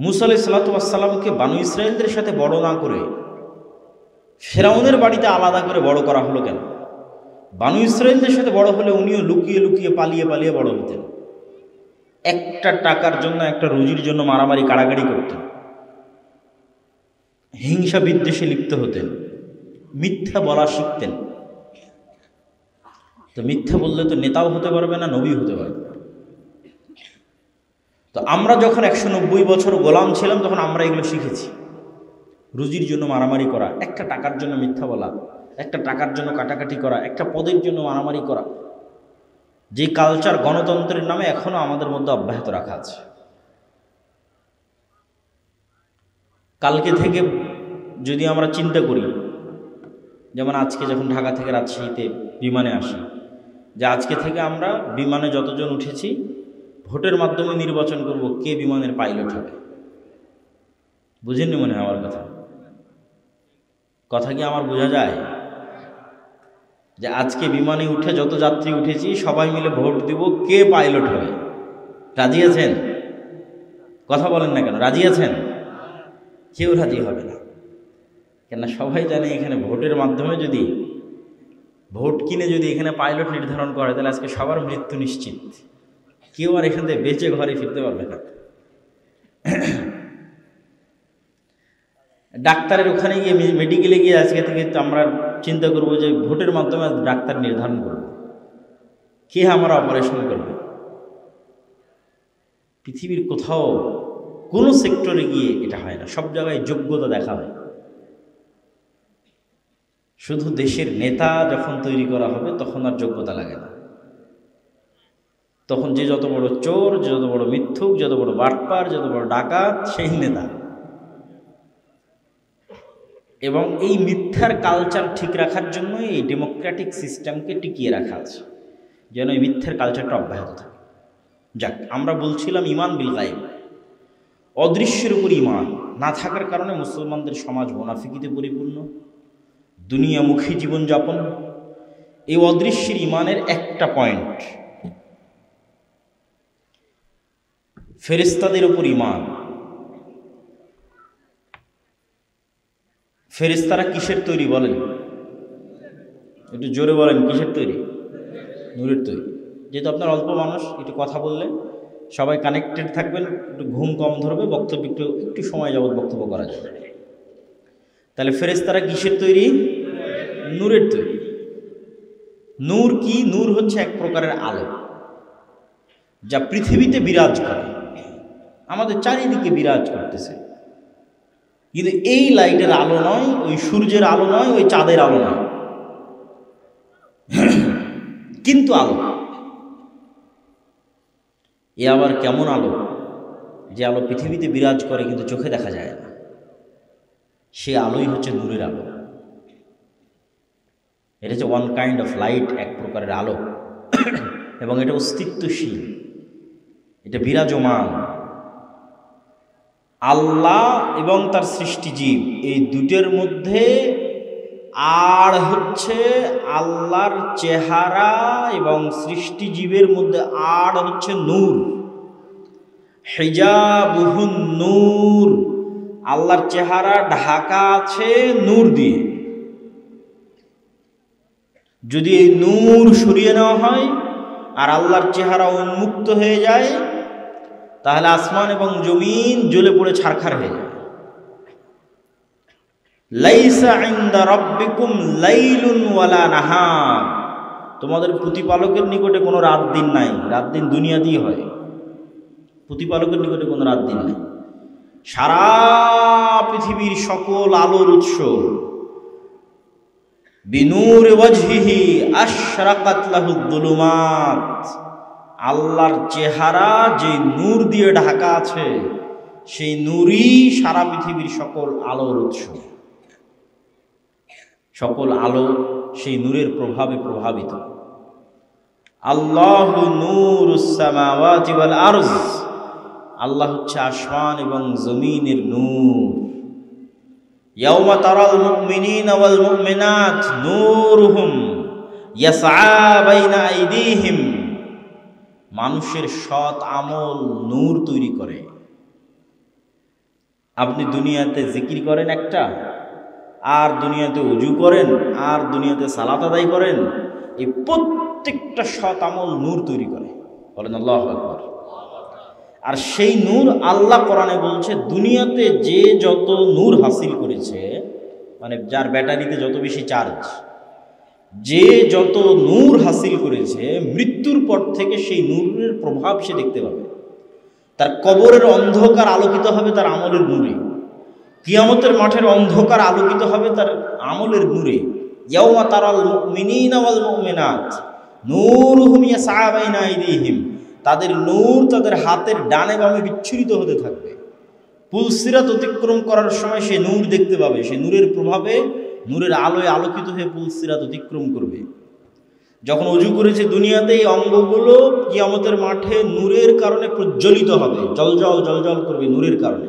মুসা আলাইহিস সালাতু ওয়াস সালামকে বানু ইসরায়েলদের সাথে বড় না করে ফেরাউনের বাড়িতে আলাদা করে বড় করা হলো কেন? বানু ইসরায়েলদের সাথে বড় হলে উনিও লুকিয়ে লুকিয়ে পালিয়ে পালিয়ে বড় হতেন। একটা টাকার জন্য, একটা রুজির জন্য মারামারি কাড়াকাড়ি করতেন, হিংসা বিদ্বেষে লিপ্ত হতেন, মিথ্যা বলা শিখতেন। তো মিথ্যা বললে তো নেতাও হতে পারবে না, নবী হতে পারবে না। তো আমরা যখন 190 বছর গোলাম ছিলাম তখন আমরা এগুলো শিখেছি। রুজির জন্য মারামারি করা, একটা টাকার জন্য মিথ্যা বলা, একটা টাকার জন্য কাটাকাটি করা, একটা পদের জন্য মারামারি করা, যে কালচার গণতন্ত্রের নামে এখনো আমাদের মধ্যে অব্যাহত রাখা আছে। কালকে থেকে যদি আমরা চিন্তা করি, যেমন আজকে যখন ঢাকা থেকে রাজশাহীতে বিমানে আসি, যে আজকে থেকে আমরা বিমানে যতজন উঠেছি ভোটের মাধ্যমে নির্বাচন করব কে বিমানের পাইলট হবে। বুঝেননি মনে হয় আমার কথা কি আমার বোঝা যায়? যে আজকে বিমানে উঠে যত যাত্রী উঠেছি সবাই মিলে ভোট দিব কে পাইলট হবে। রাজি আছেন? কথা বলেন না কেন? রাজি আছেন? কেউ রাজি হবে না, কেন? সবাই জানে এখানে ভোটের মাধ্যমে যদি ভোট কিনে যদি এখানে পাইলট নির্ধারণ করে তাহলে আজকে সবার মৃত্যু নিশ্চিত, কেউ আর এখান থেকে বেঁচে ঘরে ফিরতে পারবে না। ডাক্তারের ওখানে গিয়ে, মেডিকেলে গিয়ে আজকে থেকে আমরা চিন্তা করব যে ভোটের মাধ্যমে ডাক্তার নির্ধারণ করব কে আমার অপারেশন করবে। পৃথিবীর কোথাও কোনো সেক্টরে গিয়ে এটা হয় না, সব জায়গায় যোগ্যতা দেখা হয়। শুধু দেশের নেতা যখন তৈরি করা হবে তখন আর যোগ্যতা লাগে না। তখন যে যত বড় চোর, যে যত বড় মিথ্যুক, যত বড় বাটপার, যত বড় ডাকাত, সেই নেতা। এবং এই মিথ্যার কালচার ঠিক রাখার জন্য এই ডেমোক্রেটিক সিস্টেমকে টিকিয়ে রাখা আছে, যেন এই মিথ্যার কালচারটা অব্যাহত থাকে। যাক, আমরা বলছিলাম ঈমান বিল গায়ব, অদৃশ্যের উপর ঈমান না থাকার কারণে মুসলমানদের সমাজ মুনাফিকিতে পরিপূর্ণ, দুনিয়ামুখী জীবনযাপন, এই অদৃশ্যের ইমানের একটা পয়েন্ট, ফেরেশতাদের উপর ইমান। ফেরেশতারা কিসের তৈরি বলেন? একটু জোরে বলেন, কিসের তৈরি? নূরের তৈরি। যেহেতু আপনার অল্প মানুষ, একটু কথা বললে সবাই কানেক্টেড থাকবেন, একটু ঘুম কম ধরবে, বক্তব্য একটু সময় যাবত বক্তব্য করা যাবে। তাহলে ফেরেশতারা কিসের তৈরি? নূরের তৈরি। নূর কি? নূর হচ্ছে এক প্রকারের আলো, যা পৃথিবীতে বিরাজ করে, আমাদের চারিদিকে বিরাজ করতেছে। কিন্তু এই লাইটের আলো নয়, ওই সূর্যের আলো নয়, ওই চাঁদের আলো নয়, কিন্তু আলো। এ আবার কেমন আলো? যে আলো পৃথিবীতে বিরাজ করে কিন্তু চোখে দেখা যায় না, সে আলোই হচ্ছে নূরের আলো। এটা হচ্ছে ওয়ান কাইন্ড অফ লাইট, এক প্রকারের আলো, এবং এটা অস্তিত্বশীল, এটা বিরাজমান। আল্লাহ এবং তার সৃষ্টিজীব, এই দুটের মধ্যে আর হচ্ছে আল্লাহর চেহারা এবং সৃষ্টিজীবের মধ্যে আর হচ্ছে নূর। হিজাবুহুন নূর, আল্লাহর চেহারা ঢাকা আছে নূর দিয়ে। যদি এই নূর সরিয়ে নেওয়া হয় আর আল্লাহর চেহারা উন্মুক্ত হয়ে যায়, তাহলে আসমান এবং জমিন জ্বলে পড়ে ছারখার হয়ে যায়। লাইসা ইনদা রাব্বিকুম লাইলুন ওয়ালা নাহার, তোমাদের প্রতিপালকের নিকটে কোনো রাত দিন নাই। রাত দিন দুনিয়াতেই হয়, প্রতিপালকের নিকটে কোনো রাত দিন নাই। সারা পৃথিবীর সকল আলোর উৎস, বিনূর ওয়াজহিহি আশরাকাত লাহুদ যুলুমাত, আল্লাহর চেহারা যে নূর দিয়ে ঢাকা আছে, সেই নূরই সারা পৃথিবীর সকল আলোর উৎস। সকল আলো সেই নূরের প্রভাবে প্রভাবিত। আল্লাহু নূরুস সামাওয়াতি ওয়াল আরজ, আল্লাহ হচ্ছে আসমান এবং জমিনের নূর। ইয়াউমা তারাল মুমিনিনা ওয়াল মুমিনাত নূরুহুম ইয়াসআ বাইনা আইদিহিম, মানুষের সৎ আমল নূর তৈরি করে। আপনি দুনিয়াতে জিকির করেন একটা, আর দুনিয়াতে উজু করেন, আর দুনিয়াতে সালাত আদায় করেন, এই প্রত্যেকটা সৎ আমল নূর তৈরি করে। বলেন আল্লাহু আকবার। আর সেই নূর আল্লাহ কোরআনে বলছে, দুনিয়াতে যে যত নূর হাসিল করেছে, মানে যার ব্যাটারিতে যত বেশি চার্জ, যে যত নূর হাসিল করেছে, মৃত্যুর পর থেকে সেই নূরের প্রভাব সে দেখতে পাবে। তার কবরের অন্ধকার আলোকিত হবে তার আমলের নূরে, কিয়ামতের মাঠের অন্ধকার আলোকিত হবে তার আমলের নূরে। ইয়াউমা তারাল মুমিনিনা ওয়াল মুমিনাত নূরুহুম ইয়াসআ বাইনা আইদিহিম, তাদের নূর তাদের হাতের ডানে বামে বিচ্ছুরিত হতে থাকবে। পুলসিরাত অতিক্রম করার সময় সে নূর দেখতে পাবে, সে নূরের প্রভাবে, নূরের আলোয় আলোকিত হয়ে পুলসিরাত অতিক্রম করবে। যখন অজু করেছে দুনিয়াতে, এই অঙ্গগুলো কিয়ামতের মাঠে নূরের কারণে প্রজ্বলিত হবে, জলজল জলজল করবে নূরের কারণে।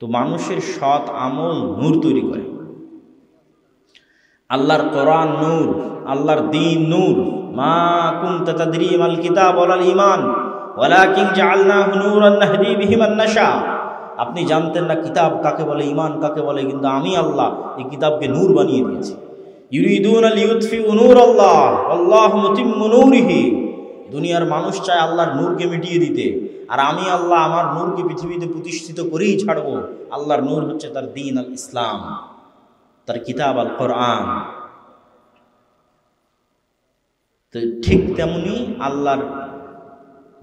তো মানুষের সৎ আমল নূর তৈরি করে। আল্লাহর কোরআন নূর, আল্লাহর দ্বীন নূর। মা কুনতা তাদরি মাল কিতাব ওয়াল ঈমান ওয়ালাকিন জাআলনাহু নূরান নাহদি বিহি মান নাশা, আপনি জানতেন না কিতাব কাকে বলে, ঈমান কাকে বলে, কিন্তু আমি আল্লাহ এই কিতাবকে নূর বানিয়ে দিয়েছি। ইউরিদুনা লিইউতফিউ নূরাল্লাহ আল্লাহু মুতিম্মু নূরিহি, দুনিয়ার মানুষ চায় আল্লাহর নূরকে মিটিয়ে দিতে, আর আমি আল্লাহ আমার নূরকে পৃথিবীতে প্রতিষ্ঠিত করেই ছাড়বো। আল্লাহর নূর হচ্ছে তার দ্বীন আল ইসলাম, তার কিতাব আল কোরআন। তো ঠিক তেমনি আল্লাহর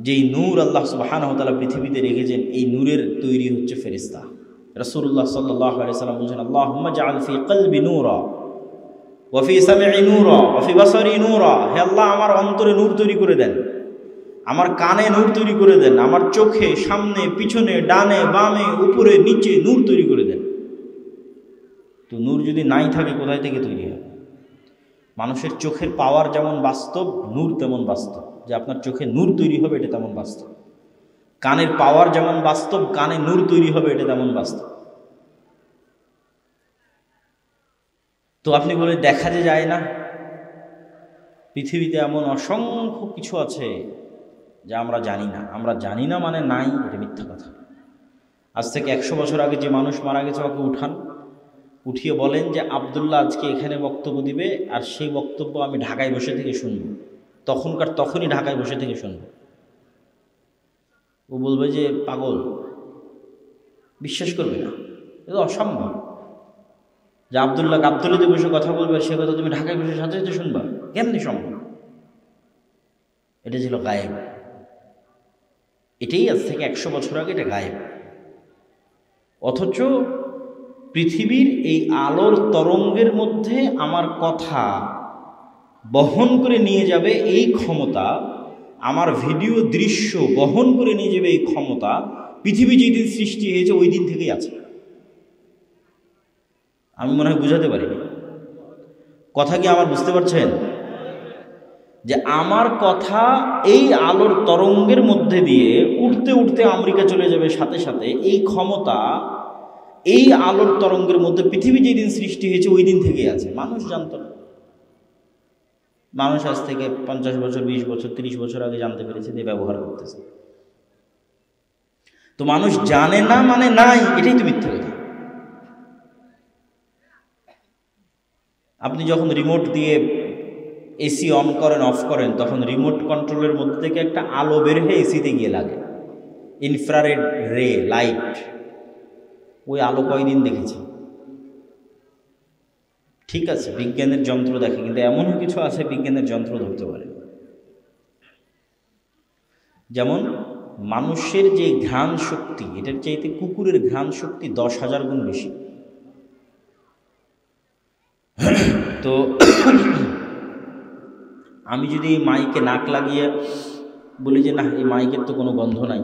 যেই নূর আল্লাহ সুবহানাহু ওয়া তাআলা পৃথিবীতে রেখেছেন, এই নূরের তৈরি হচ্ছে ফেরেশতা। রাসূলুল্লাহ সাল্লাল্লাহু আলাইহি সাল্লাম বলেছেন, আল্লাহুম্মা জাআল ফি কলবি নূরা ওয়া ফি সামঈ নূরা ওয়া ফি বাসারি নূরা, হে আল্লাহ আমার অন্তরে নূর তৈরি করে দেন, আমার কানে নূর তৈরি করে দেন, আমার চোখে, সামনে, পিছনে, ডানে বামে, উপরে নিচে নূর তৈরি করে দেন। তো নূর যদি নাই থাকে, কোথায় থেকে তৈরি হবে? মানুষের চোখের পাওয়ার যেমন বাস্তব, নূর তেমন বাস্তব, যে আপনার চোখে নূর তৈরি হবে এটা তেমন বাস্তব। কানের পাওয়ার যেমন বাস্তব, কানে নূর তৈরি হবে এটা তেমন বাস্তব। তো আপনি বলে দেখা যে যায় না, পৃথিবীতে এমন অসংখ্য কিছু আছে যা আমরা জানি না। আমরা জানি না মানে নাই, এটা মিথ্যা কথা। আজ থেকে 100 বছর আগে যে মানুষ মারা গেছে ওকে উঠান, উঠিয়ে বলেন যে আব্দুল্লাহ আজকে এখানে বক্তব্য দিবে, আর সেই বক্তব্য আমি ঢাকায় বসে থেকে শুনব। তখনই ঢাকায় বসে থেকে শুনব। ও বলবে যে পাগল, বিশ্বাস করবে না, এটা অসম্ভব যে আব্দুল্লাহ গাবতলীতে বসে কথা বলবে, সে কথা তুমি ঢাকায় বসে সাথে সাথে শুনবা, কেমনি সম্ভব? এটা ছিল গায়েব। এটাই আজ থেকে 100 বছর আগে এটা গায়েব। অথচ পৃথিবীর এই আলোর তরঙ্গের মধ্যে আমার কথা বহন করে নিয়ে যাবে এই ক্ষমতা, আমার ভিডিও দৃশ্য বহন করে নিয়ে যাবে এই ক্ষমতা পৃথিবী যেদিন সৃষ্টি হয়েছে ওই দিন থেকেই আছে। আমি মনে হয় বুঝাতে পারিনি কথা, কি আমার বুঝতে পারছেন? যে আমার কথা এই আলোর তরঙ্গের মধ্যে দিয়ে উঠতে উঠতে আমেরিকা চলে যাবে, সাথে সাথে এই ক্ষমতা এই আলোর তরঙ্গের মধ্যে পৃথিবী যেদিন সৃষ্টি হয়েছে ওই দিন থেকেই আছে। মানুষ জানত না। মানুষ আজ থেকে 50 বছর, 20 বছর, 30 বছর আগে জানতে পেরেছে, দিয়ে ব্যবহার করতেছে। তো মানুষ জানে না মানে নাই, এটাই তো মিথ্যা কথা। আপনি যখন রিমোট দিয়ে এসি অন করেন, অফ করেন, তখন রিমোট কন্ট্রোলের মধ্যে থেকে একটা আলো বের হয়ে এসিতে গিয়ে লাগে, ইনফ্রারেড রে লাইট। ওই আলো কয়দিন দেখেছে? ঠিক আছে, বিজ্ঞানের যন্ত্র দেখে, কিন্তু এমনও কিছু আছে বিজ্ঞানের যন্ত্র ধরতে পারে। যেমন মানুষের যে ঘ্রাণ শক্তি, এটার চাইতে কুকুরের ঘ্রাণ শক্তি 10,000 গুণ বেশি। তো আমি যদি মাইকে নাক লাগিয়ে বলি যে না, এই মাইকের তো কোনো গন্ধ নাই,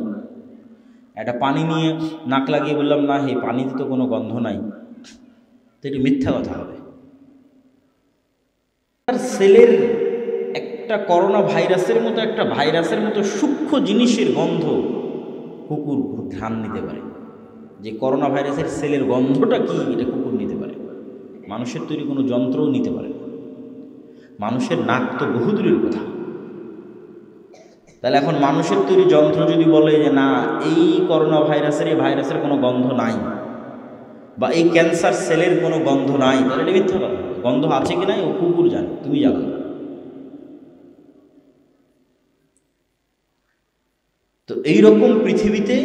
একটা পানি নিয়ে নাক লাগিয়ে বললাম না, এই পানিতে তো কোনো গন্ধ নাই, তো এটি মিথ্যা কথা হবে। সেলের একটা করোনা ভাইরাসের মতো, একটা ভাইরাসের মতো সূক্ষ্ম জিনিসের গন্ধ কুকুর ঘ্রাণ নিতে পারে। যে করোনা ভাইরাসের সেলের গন্ধটা কি, এটা কুকুর নিতে পারে। মানুষের তৈরি কোনো যন্ত্রও নিতে পারে। মানুষের নাক তো বহুদূরের কথা। তাহলে এখন মানুষের তৈরি যন্ত্র যদি বলে যে না, এই করোনা ভাইরাসের, এই ভাইরাসের কোনো গন্ধ নাই, বা এই ক্যান্সার সেলের কোনো গন্ধ নাই, তাহলে এটা মিথ্যা কথা। গন্ধ আছে কি নাই ও কুকুর জানে, তুমি জানো না। তো এইরকম পৃথিবীতে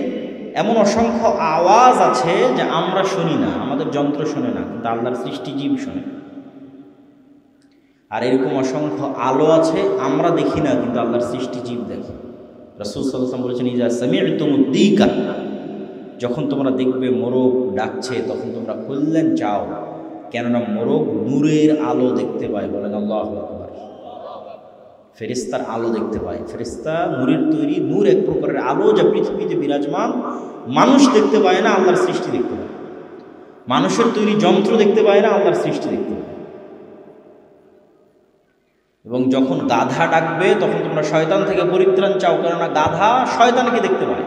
এমন অসংখ্য আওয়াজ আছে যে আমরা শুনি না, আমাদের যন্ত্র শোনে না, কিন্তু আল্লাহর সৃষ্টিজীব শোনে। আর এরকম অসংখ্য আলো আছে আমরা দেখি না, কিন্তু আল্লাহর সৃষ্টিজীব দেখে। রাসূল সাল্লাল্লাহু আলাইহি ওয়াসাল্লাম বলেছেন, ইজা সামি'তুমুদ-দীকা, যখন তোমরা দেখবে মোরগ ডাকছে, তখন তোমরা কল্যাণ চাও, কেননা মোরগ নূরের আলো দেখতে পায়। বলেন আল্লাহু আকবার। ফেরেশতার আলো দেখতে পায়। ফেরেশতা নূরের তৈরি, নূর এক প্রকারের আলো যা পৃথিবীতে বিরাজমান। মানুষ দেখতে পায় না, আল্লাহর সৃষ্টি দেখতে পায়। মানুষের তৈরি যন্ত্র দেখতে পায় না, আল্লাহর সৃষ্টি দেখতে পায়। এবং যখন গাধা ডাকবে তখন তোমরা শয়তান থেকে পরিত্রাণ চাও, কেননা গাধা শয়তানকে দেখতে পায়।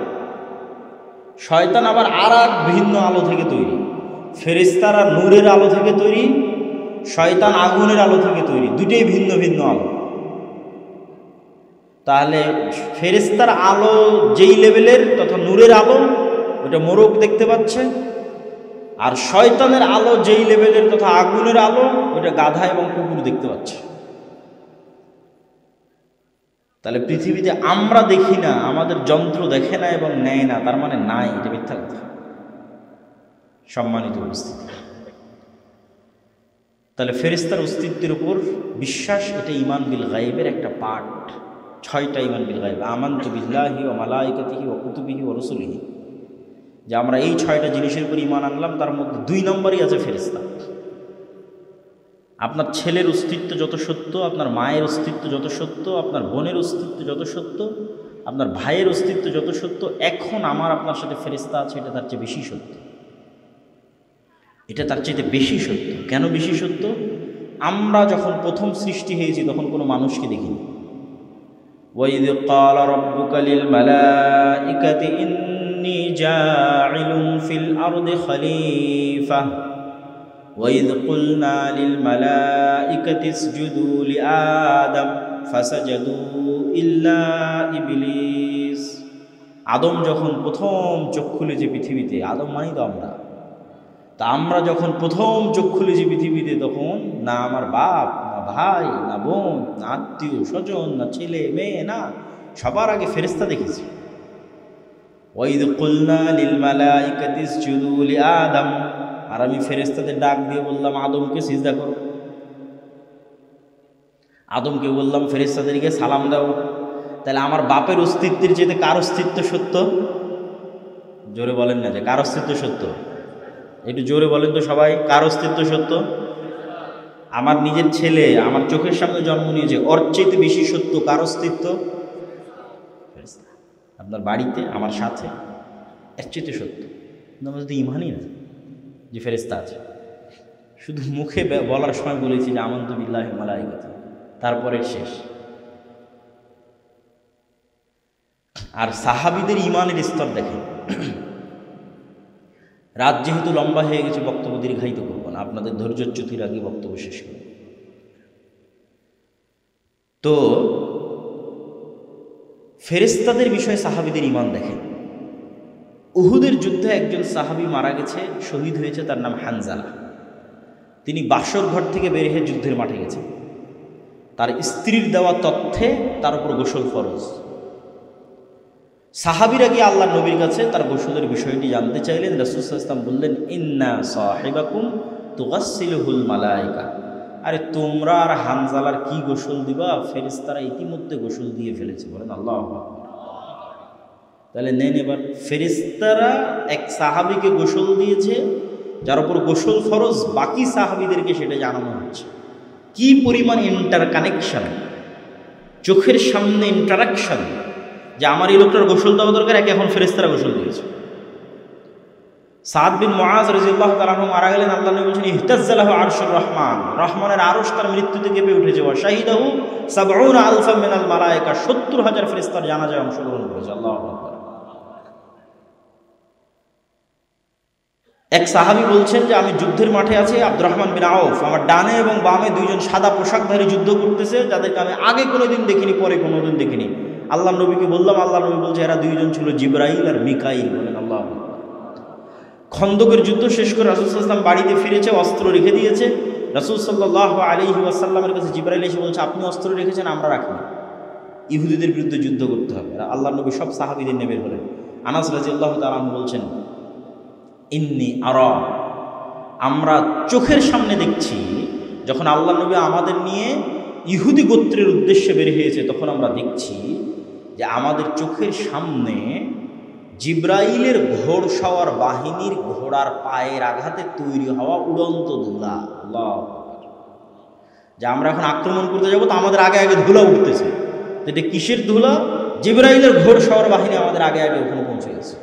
শয়তান আবার আর এক ভিন্ন আলো থেকে তৈরি। ফেরেশতারা নূরের আলো থেকে তৈরি, শয়তান আগুনের আলো থেকে তৈরি, দুটোই ভিন্ন ভিন্ন আলো। তাহলে ফেরেশতার আলো যেই লেভেলের তথা নূরের আলো, ওটা মোরগ দেখতে পাচ্ছে, আর শয়তানের আলো যেই লেভেলের তথা আগুনের আলো, ওটা গাধা এবং কুকুর দেখতে পাচ্ছে। তাহলে পৃথিবীতে আমরা দেখি না, আমাদের যন্ত্র দেখে না এবং নেয় না, তার মানে নাই, এটা মিথ্যা কথা। সম্মানিত উপস্থিতি, তাহলে ফেরেশতার অস্তিত্বের উপর বিশ্বাস, এটা ঈমান বিল গায়বের একটা পার্ট। 6টা ঈমান বিল গায়ব। আমানতু বিল্লাহি ওয়া মালাইকাতিহি ওয়া কুতুবিহি ওয়া রুসুলিহি, যে আমরা এই 6টা জিনিসের উপর ঈমান আনলাম, তার মধ্যে 2 নম্বরই আছে ফেরেশতা। আপনার ছেলের অস্তিত্ব যত সত্য, আপনার মায়ের অস্তিত্ব যত সত্য, আপনার বোনের অস্তিত্ব যত সত্য, আপনার ভাইয়ের অস্তিত্ব যত সত্য, এখন আমার আপনার সাথে ফেরেশতা আছে, এটা তার চেয়ে বেশি সত্য। এটা তার চেয়ে বেশি সত্য। কেন বেশি সত্য? আমরা যখন প্রথম সৃষ্টি হয়েছি তখন কোনো মানুষকে দেখিনি। ওয়াইদ ক্বালা রাব্বুকা লিল মালাইকাতি ইন্নী জাইলুন ফিল আরদি খলিফা وإذ قلنا للملائكة اسجدوا لآدم ফাসাজাদু ইল্লা ইবলিস। আদম যখন প্রথম চোখ খুলেছে পৃথিবীতে, আদম মানি তো আমরা, তা আমরা যখন প্রথম চোখ খুলেছি পৃথিবীতে, তখন না আমার বাপ, না ভাই, না বোন, না আত্মীয় স্বজন, না ছেলে মেয়ে, না, সবার আগে ফেরেশতা দেখেছি। ওয়াইদ কুলনা লিল মালাইকাতি ইসজুদু লিআদম, আর আমি ফেরেশতাদের ডাক দিয়ে বললাম আদমকে সিজদা করো। আদমকে বললাম ফেরেশতাদেরকে সালাম দাও। তাহলে আমার বাপের অস্তিত্বের চেয়ে কার অস্তিত্ব সত্য? জোরে বলেন না যে কার অস্তিত্ব সত্য, একটু জোরে বলেন তো সবাই, কার অস্তিত্ব সত্য? আমার নিজের ছেলে আমার চোখের সামনে জন্ম নিয়েছে, ওর চেয়ে বেশি সত্য কার অস্তিত্ব? আপনার বাড়িতে আমার সাথে, এর চেয়ে সত্য। আমাদের তো ইমানই না যে ফেরেশতা আছে, শুধু মুখে বলার সময় বলেছি যে আমানতু বিল্লাহি ওয়া মালাইকাতিহি, তারপরে শেষ। আর সাহাবীদের ইমানের স্তর দেখেন। রাত যেহেতু লম্বা হয়ে গেছে, বক্তব্য দীর্ঘায়িত করব না, আপনাদের ধৈর্যচ্যুতির আগে বক্তব্য শেষ করব। তো ফেরেশতাদের বিষয়ে সাহাবীদের ইমান দেখেন। উহুদের যুদ্ধে একজন সাহাবী মারা গেছে, শহীদ হয়েছে, তার নাম হানজালা। তিনি বাসর ঘর থেকে বের হয়ে যুদ্ধের মাঠে গেছেন। তার স্ত্রীর দেওয়া তথ্যে তার উপর গোসল ফরজ। সাহাবীরা গিয়ে আল্লাহ নবীর কাছে তার গোসলের বিষয়টি জানতে চাইলেন। রাসূল সাল্লাল্লাহু আলাইহি ওয়াসাল্লাম বললেন, ইন্না সাহিবাকুম তুগাসসিলুহুল মালায়েকা, আরে তোমরা আর হানজালার কি গোসল দিবা, ফেরেশতারা ইতিমধ্যে গোসল দিয়ে ফেলেছে। বলেন আল্লাহু আকবার। তাহলে নেন এবার, ফেরেশতারা এক সাহাবীকে গোসল দিয়েছে যার উপর গোসল ফরজ, বাকি সাহাবীদেরকে সেটা জানানো হচ্ছে। কি পরিমাণ ইন্টারকানেকশন, চোখের সামনে ইন্টারাকশন, যে আমার এই লোকটার গোসল দেওয়া দরকার, একে এখন ফেরেশতারা গোসল দিয়েছে। সাদ বিন মুআজ রাদিয়াল্লাহু তাআলা আনহু মারা গেলেন। আল্লাহ নবী বলেছেন, ইহতাজ্জা লাহু আরশুর রহমান, রহমানের আরশ তার মৃত্যুতে কেঁপে উঠেছে। ওয়া শাহিদাহু ৭০ আলফা মিনাল মালায়েকা, ৭০,০০০ ফেরেশতার জানাজায় অংশগ্রহণ করেছে। আল্লাহু আকবার। এক সাহাবী বলছেন যে আমি যুদ্ধের মাঠে আছি, আব্দুর রহমান বিন আউফ, আমার ডানে এবং বামে দুইজন সাদা পোশাকধারী যুদ্ধ করতেছে, যাদেরকে আমি আগে কোনোদিন দেখিনি, পরে কোনোদিন দেখিনি। আল্লাহ নবীকে বললাম, আল্লাহ নবী বলছে এরা দুইজন ছিল জিবরাইল আর মিকাইল। বলেন আল্লাহু আকবার। খন্দকের যুদ্ধ শেষ করে রাসূল সাল্লাল্লাহু আলাইহি ওয়াসাল্লাম বাড়িতে ফিরেছে, অস্ত্র রেখে দিয়েছে। রাসূল সাল্লাল্লাহু আলাইহি ওয়াসাল্লামের কাছে জিবরাইল এসে বলছে, আপনি অস্ত্র রেখেছেন, আমরা রাখিনি, ইহুদিদের বিরুদ্ধে যুদ্ধ করতে হবে। আল্লাহ নবী সব সাহাবীদের নিয়ে বের হলেন। আনাস রাদিয়াল্লাহু তাআলা আনহু বলছেন, ইন্নী আরা, আমরা চোখের সামনে দেখছি, যখন আল্লাহ নবী আমাদের নিয়ে ইহুদি গোত্রের উদ্দেশ্যে বের হয়েছে, তখন আমরা দেখছি যে আমাদের চোখের সামনে জিব্রাইলের ঘোড়সওয়ার বাহিনীর ঘোড়ার পায়ের আঘাতে তৈরি হওয়া উড়ন্ত ধুলা। আল্লাহ, যে আমরা এখন আক্রমণ করতে যাব, তো আমাদের আগে আগে ধুলা উঠতেছে। এটা কিসের ধুলা? জিব্রাইলের ঘোড়সওয়ার বাহিনী আমাদের আগে আগে ওখানে পৌঁছে গেছে।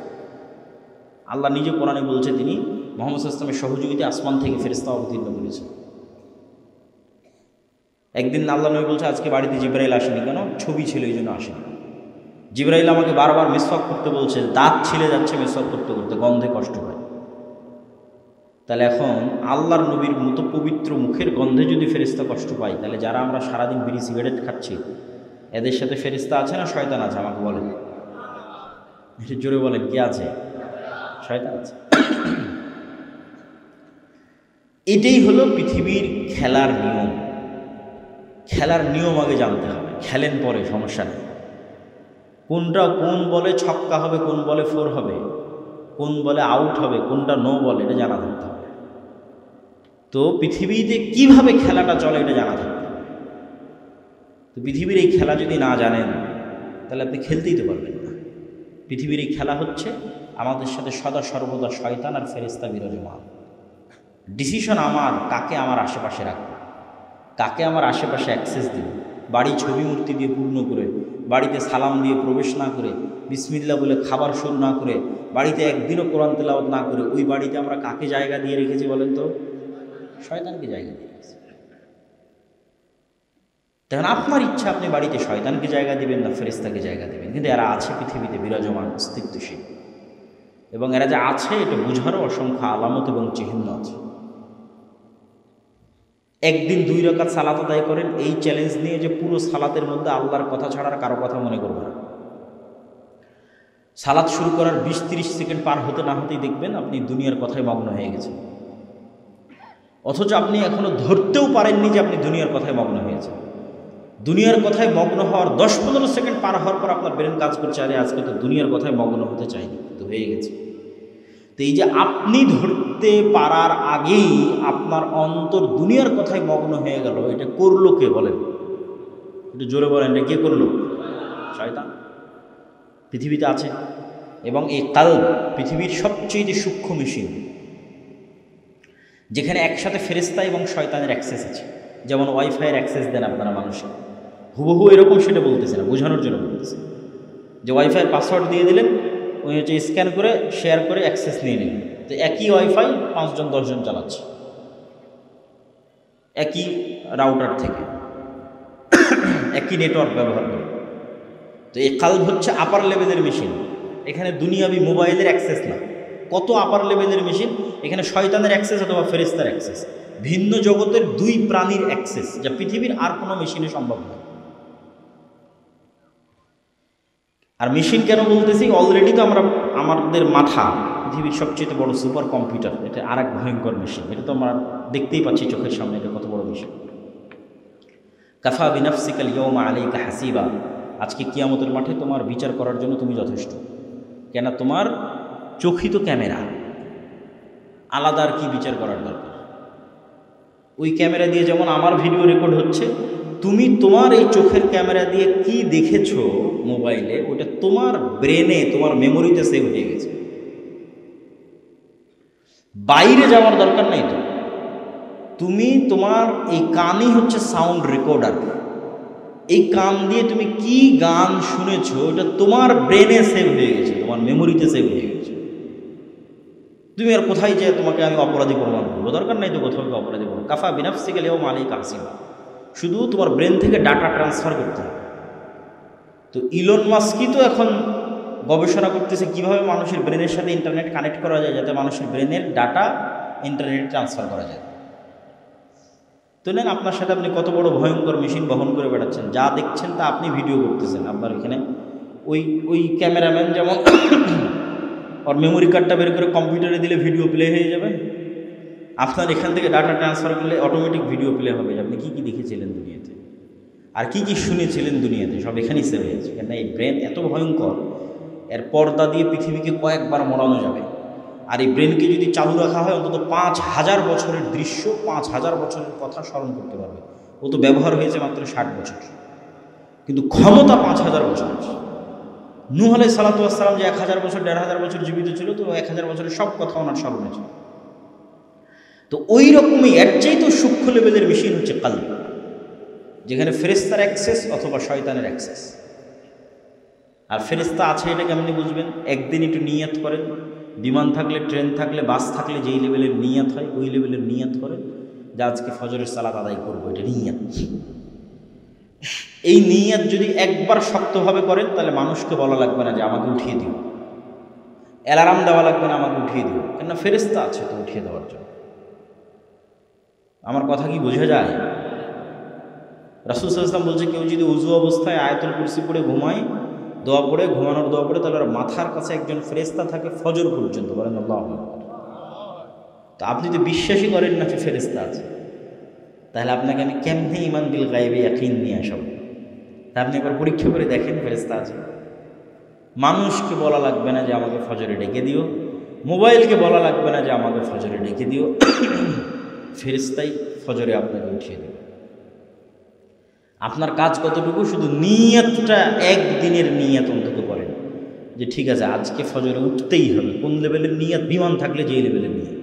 আল্লাহ নিজে কোরআনে বলছে, তিনি মুহাম্মদ সাল্লাল্লাহু আলাইহি ওয়াসাল্লামের সহযোগিতায় আসমান থেকে ফেরেশতা অবতীর্ণ করেছেন। একদিন আল্লাহ নবী বলছে, আজকে বাড়িতে জিব্রাইল আসেনি কেন? ছবি ছিল, এই জন্য আসেনি। জিব্রাইল আমাকে বারবার মিসওয়াক করতে বলছে, দাঁত ছিলে যাচ্ছে মিসওয়াক করতে করতে, গন্ধে কষ্ট হয়। তাহলে এখন আল্লাহর নবীর মতো পবিত্র মুখের গন্ধে যদি ফেরেশতা কষ্ট পায়, তাহলে যারা আমরা সারাদিন বিড়ি সিগারেট খাচ্ছি, এদের সাথে ফেরেশতা আছে না শয়তান আছে? আমাকে বলেন, জোরে বলেন, কে আছে? শয়তান আছে। এটাই হলো পৃথিবীর খেলার নিয়ম। খেলার নিয়ম আগে জানতে হবে, খেলেন পরে, সমস্যা নেই। কোনটা কোন বলে ছক্কা হবে, কোন বলে ফোর হবে, কোন বলে আউট হবে, কোনটা নো বলে, এটা জানা থাকতে হবে। তো পৃথিবীতে কিভাবে খেলাটা চলে এটা জানা থাকতে হবে। তো পৃথিবীর এই খেলা যদি না জানেন, তাহলে আপনি খেলতেই তো পারবেন না। পৃথিবীর এই খেলা হচ্ছে আমাদের সাথে সদা সর্বদা শয়তান আর ফেরেশতা বিরাজমান। ডিসিশন আমার, কাকে আমার আশেপাশে রাখবো, কাকে আমার আশেপাশে অ্যাক্সেস দিব। বাড়ি ছবি মূর্তি দিয়ে পূর্ণ করে, বাড়িতে সালাম দিয়ে প্রবেশ না করে, বিসমিল্লাহ বলে খাবার শুরু না করে, বাড়িতে একদিনও কোরআন তেলাওয়াত না করে, ওই বাড়িতে আমরা কাকে জায়গা দিয়ে রেখেছি বলেন তো? শয়তানকে জায়গা দিয়ে রেখেছি। তখন আপনার ইচ্ছা, আপনি বাড়িতে শয়তানকে জায়গা দিবেন না ফেরেশতাকে জায়গা দিবেন। কিন্তু এরা আছে পৃথিবীতে বিরাজমান, অস্তিত্বশীল, এবং এরা যে আছে এটা বুঝারও অসংখ্য আলামত এবং চিহ্ন আছে। একদিন 2 রাকাত সালাত আদায় করেন, এই চ্যালেঞ্জ নিয়ে যে পুরো সালাতের মধ্যে আল্লাহর কথা ছাড়া আর কারো কথা মনে করবেন না। সালাত শুরু করার 20-30 সেকেন্ড পার হতে না হতেই দেখবেন আপনি দুনিয়ার কথায় মগ্ন হয়ে গেছেন, অথচ আপনি এখনো ধরতেও পারেননি যে আপনি দুনিয়ার কথায় মগ্ন হয়েছেন। দুনিয়ার কথায় মগ্ন হওয়ার 10-15 সেকেন্ড পার হওয়ার পর আপনার ব্রেন কাজ করছে, আরে আজকে তো দুনিয়ার কথায় মগ্ন হতে চাইনি, তো হয়ে গেছে। তো এই যে আপনি ধরতে পারার আগেই আপনার অন্তর দুনিয়ার কথায় মগ্ন হয়ে গেল, এটা করলো কে বলেন? একটু জোরে বলেন, এটা কে করলো? শয়তান পৃথিবীতে আছে। এবং এই কালব পৃথিবীর সবচেয়ে সূক্ষ্ম মেশিন, যেখানে একসাথে ফেরেশতা এবং শয়তানের অ্যাক্সেস আছে। যেমন ওয়াইফাইয়ের অ্যাক্সেস দেন আপনারা মানুষের, হুবহু এরকম সেটা বলতেছে না, বোঝানোর জন্য বলতেছে যে ওয়াইফাইয়ের পাসওয়ার্ড দিয়ে দিলেন, ওই হচ্ছে স্ক্যান করে শেয়ার করে অ্যাক্সেস নিয়ে নিলেন। তো একই ওয়াইফাই 5-10 জন চালাচ্ছে একই রাউটার থেকে, একই নেটওয়ার্ক ব্যবহার করে। তো এই কালব হচ্ছে আপার লেভেলের মেশিন। এখানে দুনিয়াবি মোবাইলের অ্যাক্সেস না, কত আপার লেভেলের মেশিন। এখানে শয়তানের অ্যাক্সেস অথবা ফেরেশতার অ্যাক্সেস, ভিন্ন জগতের 2 প্রাণীর অ্যাক্সেস, যা পৃথিবীর আর কোনো মেশিনে সম্ভব নয়। আর মেশিন কেন বলতেছি, অলরেডি তো আমরা আমাদের মাথা পৃথিবীর সবচেয়ে বড় সুপার কম্পিউটার, এটা আর এক ভয়ঙ্কর মেশিন। এটা তো আমরা দেখতেই পাচ্ছি চোখের সামনে, এটা কত বড় মেশিন। কাফা বিনাফসিকাল ইয়াউমা আলাইকা হাসিবা, আজকে কিয়ামতের মাঠে তোমার বিচার করার জন্য তুমি যথেষ্ট। কেন? তোমার চোখই তো ক্যামেরা, আলাদা আর কি বিচার করার দরকার? ওই ক্যামেরা দিয়ে যেমন আমার ভিডিও রেকর্ড হচ্ছে, তুমি তোমার এই চোখের ক্যামেরা দিয়ে কি দেখেছো মোবাইলে, ওটা তোমার ব্রেনে, তোমার মেমোরিতে সেভ হয়ে গেছে। বাইরে যাওয়ার দরকার নাই তো। তুমি তোমার এই কানই হচ্ছে সাউন্ড রেকর্ডার। এই কান দিয়ে তুমি কি গান শুনেছো, ওটা তোমার ব্রেনে সেভ হয়ে গেছে, তোমার মেমোরিতে সেভ হয়ে গেছে। তুমি আর কোথায় যে তোমাকে আমি অপরাধী প্রমাণ করবো, দরকার নাই তো কোথাও অপরাধী প্রমাণ। কাফা বিনাফসিকাল ইয়াউমা আলাইকা হাসিবা, শুধু তোমার ব্রেন থেকে ডাটা ট্রান্সফার করতে হবে। তো ইলন মাস্কই তো এখন গবেষণা করতেছে কিভাবে মানুষের ব্রেনের সাথে ইন্টারনেট কানেক্ট করা যায়, যাতে মানুষের ব্রেনের ডাটা ইন্টারনেটে ট্রান্সফার করা যায়। তো নেন, আপনার সাথে আপনি কত বড় ভয়ঙ্কর মেশিন বহন করে বেড়াচ্ছেন, যা দেখছেন তা আপনি ভিডিও করতেছেন। আপনার এখানে ওই ক্যামেরাম্যান যেমন ওর মেমোরি কার্ডটা বের করে কম্পিউটারে দিলে ভিডিও প্লে হয়ে যাবে, আপনার এখান থেকে ডাটা ট্রান্সফার করলে অটোমেটিক ভিডিও প্লে হবে যে আপনি কী কী দেখেছিলেন দুনিয়াতে আর কি কি শুনেছিলেন দুনিয়াতে, সব এখানেই সেভ হয়েছে। কেন? এই ব্রেন এত ভয়ঙ্কর, এর পর্দা দিয়ে পৃথিবীকে কয়েকবার মরানো যাবে। আর এই ব্রেনকে যদি চালু রাখা হয়, অন্তত 5000 বছরের দৃশ্য, 5000 বছরের কথা স্মরণ করতে পারবে। ও তো ব্যবহার হয়েছে মাত্র 60 বছর, কিন্তু ক্ষমতা 5000 বছর। নূহ আলাইহিস সালাতু ওয়াস সালাম যে 1000 বছর 1500 বছর জীবিত ছিল, তো 1000 বছরের সব কথা ওনার স্মরণে ছিল। তো ওই রকমই এর চাইতেও সূক্ষ্ম লেভেলের মেশিন হচ্ছে কালব, যেখানে ফেরেশতার অ্যাক্সেস অথবা শয়তানের অ্যাক্সেস। আর ফেরেশতা আছে এটা কেমনি বুঝবেন? একদিন একটু নিয়াত করেন, বিমান থাকলে, ট্রেন থাকলে, বাস থাকলে যেই লেভেলের নিয়াত হয়, ওই লেভেলের নিয়াত করেন যে আজকে ফজরের সালাত আদায় করবো, এটা নিয়াত। এই নিয়াত যদি একবার শক্তভাবে করেন, তাহলে মানুষকে বলা লাগবে না যে আমাকে উঠিয়ে দিও, অ্যালার্ম দেওয়া লাগবে না আমাকে উঠিয়ে দিও, কেননা ফেরেশতা আছে তো উঠিয়ে দেওয়ার জন্য। আমার কথা কি বোঝা যায়? রাসূল সাল্লাল্লাহু আলাইহি ওয়াসাল্লাম বলছে, কেউ যদি উযু অবস্থায় আয়াতুল কুরসি পড়ে ঘুমায়, দোয়া পড়ে, ঘুমানোর দোয়া পড়ে, তাহলে মাথার কাছে একজন ফেরেশতা থাকে ফজর পর্যন্ত। বলেন আল্লাহু আকবার। তো আপনি তো বিশ্বাসই করেন না যে ফেরেশতা আছে, তাহলে আপনাকে আমি কেমনে ঈমান বিল গায়বে ইয়াকিন নিয়ে আসব? তা আপনি একবার পরীক্ষা করে দেখেন ফেরেশতা আছে। মানুষকে বলা লাগবে না যে আমাকে ফজরে ডেকে দিও, মোবাইলকে বলা লাগবে না যে আমাকে ফজরে ডেকে দিও, ফেরেশতাই ফজরে আপনাকে উঠিয়ে দেবে। আপনার কাজ কতটুকু? শুধু নিয়তটা, একদিনের নিয়ত অন্তত করেন যে ঠিক আছে আজকে ফজরে উঠতেই হবে। কোন লেভেলের নিয়ত? বিমান থাকলে যেই লেভেলের নিয়ত।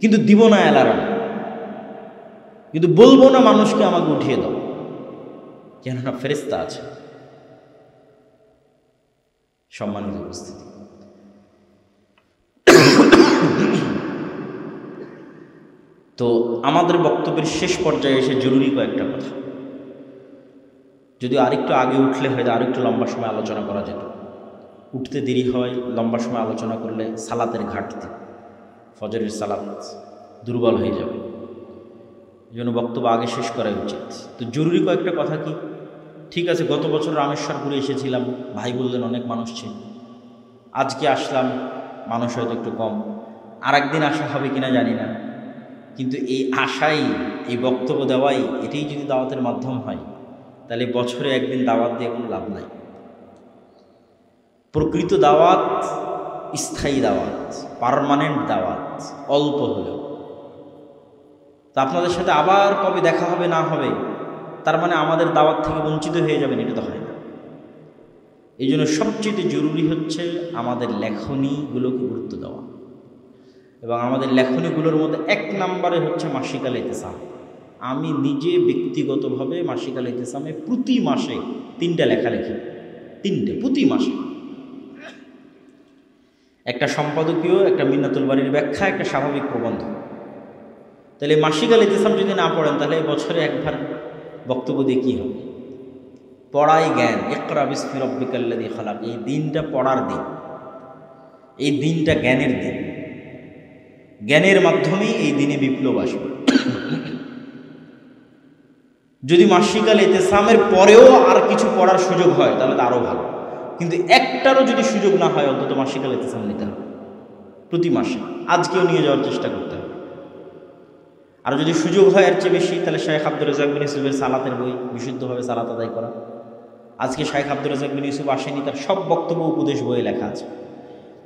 কিন্তু দিব না অ্যালার্ম, কিন্তু বলবো না মানুষকে আমাকে উঠিয়ে দাও, কেননা ফেরেশতা আছে। সম্মানিত উপস্থিতি, তো আমাদের বক্তব্যের শেষ পর্যায়ে এসে জরুরি কয়েকটা কথা, যদি আরেকটু আগে উঠলে হয়তো আরেকটু লম্বা সময় আলোচনা করা যেত। উঠতে দেরি হয়, লম্বা সময় আলোচনা করলে সালাতের ঘাটতি, ফজরের সালাত দুর্বল হয়ে যাবে। এই জন্য বক্তব্য আগে শেষ করা উচিত। তো জরুরি কয়েকটা কথা কি, ঠিক আছে গত বছর রামেশ্বরপুরে এসেছিলাম, ভাই বললেন অনেক মানুষ ছিল, আজকে আসলাম মানুষ হয়তো একটু কম, আর একদিন আসা হবে কিনা জানি না, কিন্তু এই আশাই, এই বক্তব্য দেওয়াই, এটাই যদি দাওয়াতের মাধ্যম হয়, তাহলে বছরে একদিন দাওয়াত দিয়ে কোনো লাভ নাই। প্রকৃত দাওয়াত স্থায়ী দাওয়াত, পার্মানেন্ট দাওয়াত, অল্প হলেও। তা আপনাদের সাথে আবার কবে দেখা হবে না হবে, তার মানে আমাদের দাওয়াত থেকে বঞ্চিত হয়ে যাবেন, এটা তো হয় না। এই জন্য সবচেয়ে জরুরি হচ্ছে আমাদের লেখনীগুলোকে গুরুত্ব দেওয়া, এবং আমাদের লেখনীগুলোর মধ্যে 1 নম্বরে হচ্ছে মাসিক আল ইতিসাম। আমি নিজে ব্যক্তিগতভাবে মাসিক আল ইতিসামে প্রতি মাসে 3টা লেখা লিখি, 3টে প্রতি মাসে, একটা সম্পাদকীয়, একটা মিন্নাতুল বাড়ির ব্যাখ্যা, একটা স্বাভাবিক প্রবন্ধ। তাহলে মাসিক আল ইতিসাম যদি না পড়েন, তাহলে বছরে একবার বক্তব্য দিয়ে কী হবে? পড়াই জ্ঞান, ইকরা বিসমি রাব্বিকাল্লাযী খালাক, এই দিনটা পড়ার দিন, এই দিনটা জ্ঞানের দিন। জ্ঞানের মাধ্যমেই এই দিনে বিপ্লব আসবে। যদি মাসিক আল ইতিসামের পরেও আর কিছু পড়ার সুযোগ হয় তাহলে তো আরও ভালো, কিন্তু একটারও যদি সুযোগ না হয়, অন্তত মাসিক আল ইতিসাম নিতে হবে প্রতি মাসে। আজকেও নিয়ে যাওয়ার চেষ্টা করতে হবে। আর যদি সুযোগ হয় এর চেয়ে বেশি, তাহলে শেখ আব্দুর রাজ্জাক বিন ইউসুফের সালাতের বই, বিশুদ্ধভাবে সালাত আদায় করা। আজকে শেখ আব্দুর রাজ্জাক বিন ইউসুফ আসেনি, তার সব বক্তব্য উপদেশ বইয়ে লেখা আছে,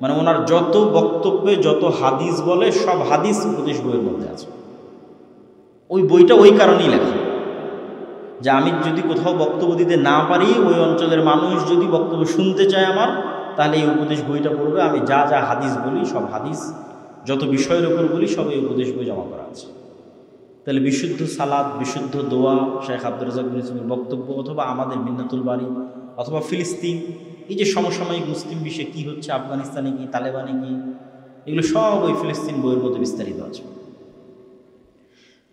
মানে ওনার যত বক্তব্যে যত হাদিস বলে সব হাদিস উপদেশ বইয়ের মধ্যে আছে। ওই বইটা ওই কারণেই লেখা যে আমি যদি কোথাও বক্তব্য দিতে না পারি, ওই অঞ্চলের মানুষ যদি বক্তব্য শুনতে চায় আমার, তাহলে এই উপদেশ বইটা পড়বে। আমি যা যা হাদিস বলি, সব হাদিস যত বিষয়ের উপর বলি, সব এই উপদেশ বই জমা করা আছে। তাহলে বিশুদ্ধ সালাত, বিশুদ্ধ দোয়া, শেখ আব্দুর রাজ্জাক বিন ইউসুফের বক্তব্য, অথবা আমাদের মিন্নাতুল বাড়ি, অথবা ফিলিস্তিন, এই যে সমসাময়িক মুসলিম বিশ্বে কী হচ্ছে, আফগানিস্তানে কি, তালেবানে কি, এগুলো সব ওই ফিলিস্তিন বইয়ের মধ্যে বিস্তারিত আছে।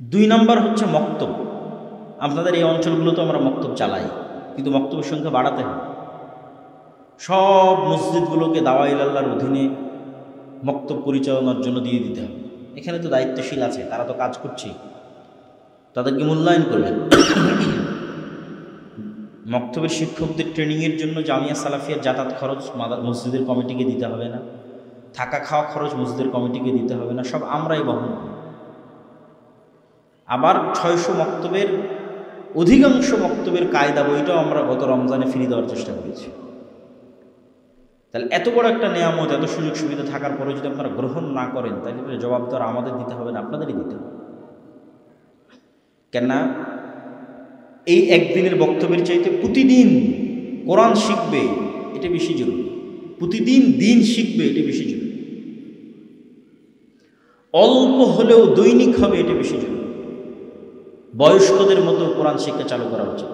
2 নম্বর হচ্ছে মক্তব। আপনাদের এই অঞ্চলগুলোতে আমরা মক্তব চালাই, কিন্তু মক্তবের সংখ্যা বাড়াতে হবে। সব মসজিদগুলোকে দাওয়ায়ে ইলাল্লাহর অধীনে মক্তব পরিচালনার জন্য দিয়ে দিতে হবে। এখানে তো দায়িত্বশীল আছে, তারা তো কাজ করছে, তাদেরকে মূল্যায়ন করবেন। মক্তবের শিক্ষকদের ট্রেনিংয়ের জন্য জামিয়া সালাফিয়ার যাতায়াত খরচ মসজিদের কমিটিকে দিতে হবে না, থাকা খাওয়া খরচ মসজিদের কমিটিকে দিতে হবে না, সব আমরাই বহন করি। আবার 600 মক্তবের অধিকাংশ মক্তবের কায়দা বইটাও আমরা গত রমজানে ফিরে দেওয়ার চেষ্টা করেছি। তাহলে এত বড় একটা নেয়ামত, এত সুযোগ সুবিধা থাকার পরে যদি আপনারা গ্রহণ না করেন, তাহলে জবাব তো আর আমাদের দিতে হবে না, আপনাদেরই দিতে হবে। কেননা এই একদিনের বক্তব্যের চাইতে প্রতিদিন কোরআন শিখবে, এটা বেশি জরুরি। প্রতিদিন দিন শিখবে, এটা বেশি জরুরি। অল্প হলেও দৈনিক হবে, এটা বেশি জরুরি। বয়স্কদের মধ্যেও কোরআন শিক্ষা চালু করা উচিত,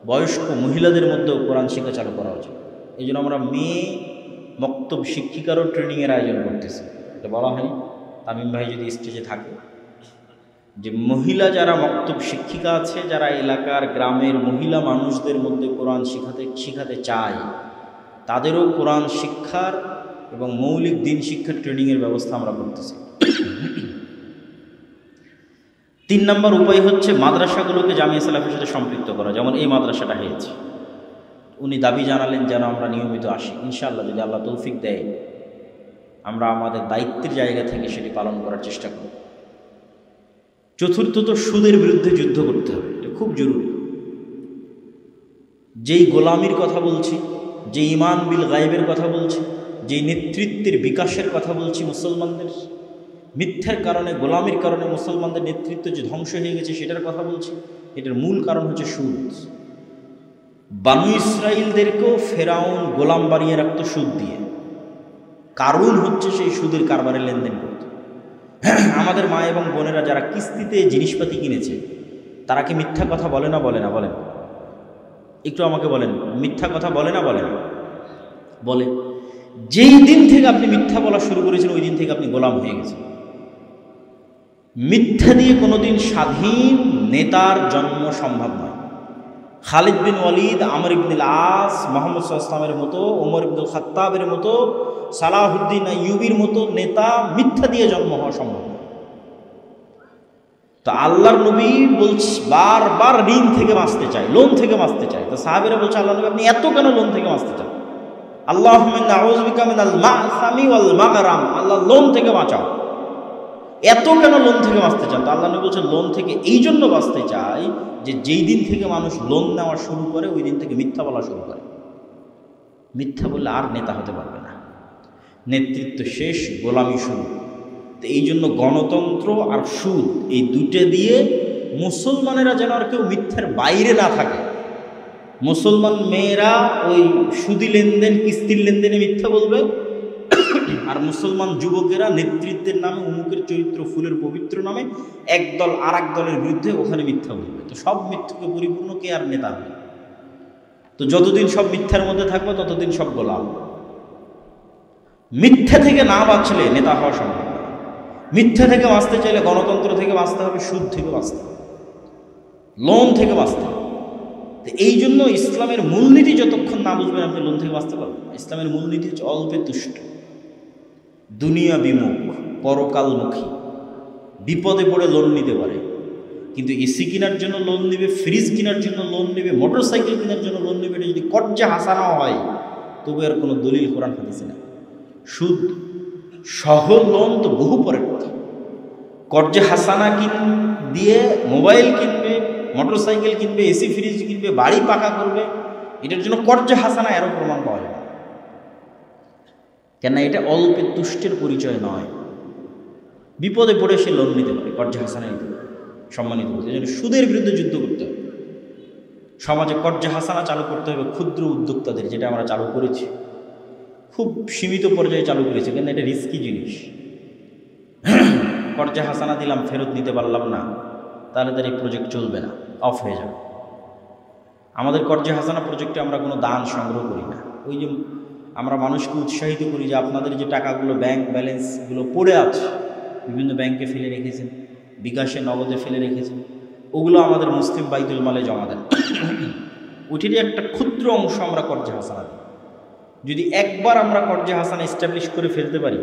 বয়স্ক মহিলাদের মধ্যেও কোরআন শিক্ষা চালু করা উচিত। এই জন্য আমরা মেয়ে মক্তব শিক্ষিকারও ট্রেনিংয়ের আয়োজন করতেছি। এটা বলা হয়, তামিম ভাই যদি স্টেজে থাকে, যে মহিলা যারা মক্তব শিক্ষিকা আছে, যারা এলাকার গ্রামের মহিলা মানুষদের মধ্যে কোরআন শিখাতে চায়, তাদেরও কোরআন শিক্ষার এবং মৌলিক দিন শিক্ষার ট্রেনিংয়ের ব্যবস্থা আমরা করতেছি। 3 নম্বর উপায় হচ্ছে মাদ্রাসাগুলোকে জামিয়া সালাফির সাথে সম্পৃক্ত করা। যেমন এই মাদ্রাসাটা হয়েছে, উনি দাবি জানালেন যেন আমরা নিয়মিত আসি। ইনশাআল্লাহ যদি আল্লাহ তৌফিক দেয়, আমরা আমাদের দায়িত্বের জায়গা থেকে সেটি পালন করার চেষ্টা করব। চতুর্থত, সুদের বিরুদ্ধে যুদ্ধ করতে হবে, এটা খুব জরুরি। যেই গোলামির কথা বলছি, যে ইমান বিল গায়েবের কথা বলছি, যেই নেতৃত্বের বিকাশের কথা বলছি, মুসলমানদের মিথ্যার কারণে, গোলামির কারণে মুসলমানদের নেতৃত্ব যে ধ্বংস হয়ে গেছে, সেটার কথা বলছি। এটার মূল কারণ হচ্ছে সুদ। বানু ইসরাইলদেরকেও ফেরাউন গোলাম বানিয়ে রাখত সুদ দিয়ে, কারণ হচ্ছে সেই সুদের কারবারে লেনদেন করত। আমাদের মা এবং বোনেরা যারা কিস্তিতে জিনিসপাতি কিনেছে, তারা কি মিথ্যা কথা বলে না? বলে না? বলেন একটু আমাকে বলেন, মিথ্যা কথা বলে না? বলে না? বলে। যেই দিন থেকে আপনি মিথ্যা বলা শুরু করেছেন, ওই দিন থেকে আপনি গোলাম হয়ে গেছেন। মিথ্যা দিয়ে কোনোদিন স্বাধীন নেতার জন্ম সম্ভব নয়। খালিদ বিন ওয়ালিদ, আমর ইবনুল আস, মুহাম্মদ সাল্লাল্লাহু আলাইহি ওয়াসাল্লামের মতো, ওমর ইবনুল খাত্তাবের মতো, সালাহুদ্দিন আইয়ুবীর মতো নেতা মিথ্যা দিয়ে জন্ম হওয়া সম্ভব নয়। তো আল্লাহর নবী বলছে বারবার ঋণ থেকে বাঁচতে চায়, লোন থেকে বাঁচতে চায়। তো সাহাবীরা বলছে, আল্লাহ নবী আপনি এত কেন লোন থেকে বাঁচতে চান? আল্লাহুম্মা ইন্নী আউযু বিকা মিনাল মা'সামি ওয়াল মাগরাম, আল্লাহ লোন থেকে বাঁচাও। এত কেন লোন থেকে বাঁচতে চান? তো আল্লাহ নবী বলছেন লোন থেকে এই জন্য বাঁচতে চাই যে যেই দিন থেকে মানুষ লোন নেওয়া শুরু করে ওই দিন থেকে মিথ্যা বলা শুরু করে। মিথ্যা বললে আর নেতা হতে পারবে না, নেতৃত্ব শেষ, গোলামি শুরু। তো এই জন্য গণতন্ত্র আর সুদ এই দুটো দিয়ে মুসলমানেরা যেন আর কেউ মিথ্যার বাইরে না থাকে। মুসলমান মেয়েরা ওই সুদি লেনদেন, কিস্তির লেনদেনে মিথ্যা বলবে, আর মুসলমান যুবকেরা নেতৃত্বের নামে, উমুকের চরিত্র ফুলের পবিত্র নামে একদল আর এক দলের বিরুদ্ধে ওখানে মিথ্যা বলবে। তো সব মিথ্যকে পরিপূর্ণ কে আর নেতা হবে? তো যতদিন সব মিথ্যার মধ্যে থাকবে ততদিন সব গোলাম। মিথ্যা থেকে না বাঁচলে নেতা হওয়া সম্ভব না। মিথ্যা থেকে বাঁচতে চাইলে গণতন্ত্র থেকে বাঁচতে হবে, সুদ থেকে বাঁচতে হবে, লোন থেকে বাঁচতে হবে। তো এই জন্য ইসলামের মূলনীতি যতক্ষণ না বুঝবেন আপনি লোন থেকে বাঁচতে পারবেন না। ইসলামের মূলনীতি হচ্ছে অল্পে তুষ্ট, দুনিয়া বিমুখ, পরকালমুখী। বিপদে পড়ে লোন নিতে পারে, কিন্তু এসি কেনার জন্য লোন নেবে, ফ্রিজ কেনার জন্য লোন নেবে, মোটর সাইকেল কেনার জন্য লোন নেবে, এটা যদি কর্জে হাসানা হয় তবু আর কোনো দলিল কোরআন হাদিসে না। সুদ সহ লোন তো বহু পরের কথা। কর্জে হাসানা দিয়ে মোবাইল কিনবে, মোটর সাইকেল কিনবে, এসি ফ্রিজ কিনবে, বাড়ি পাকা করবে, এটার জন্য কর্জে হাসানা এরও প্রমাণ পাওয়া যাবে। কেন? এটা অল্পে তুষ্টের পরিচয় নয়। বিপদে পড়ে সে লোন নিতে পারে, কর্জে হাসানা নিতে পারে, সম্মানিত বলতে। এই জন্য সুদের বিরুদ্ধে যুদ্ধ করতে হবে। সমাজে কর্জে হাসানা চালু করতে হবে ক্ষুদ্র উদ্যোক্তাদের, যেটা আমরা চালু করেছি, খুব সীমিত পর্যায়ে চালু করেছি, কিন্তু এটা রিস্কি জিনিস। কর্জে হাসানা দিলাম, ফেরত নিতে পারলাম না, তাহলে তার এই প্রজেক্ট চলবে না, অফ হয়ে যাবে। আমাদের কর্জে হাসানা প্রজেক্টে আমরা কোনো দান সংগ্রহ করি না। ওই যে আমরা মানুষকে উৎসাহিত করি যে আপনাদের যে টাকাগুলো ব্যাংক ব্যালেন্সগুলো পড়ে আছে, বিভিন্ন ব্যাংকে ফেলে রেখেছেন, বিকাশে নগদে ফেলে রেখেছেন, ওগুলো আমাদের মুসলিম বাইতুল মালে জমা দেন। ওইটিরই একটা ক্ষুদ্র অংশ আমরা কর্জে হাসানা দিই। যদি একবার আমরা কর্জে হাসানা এস্টাবলিশ করে ফেলতে পারি,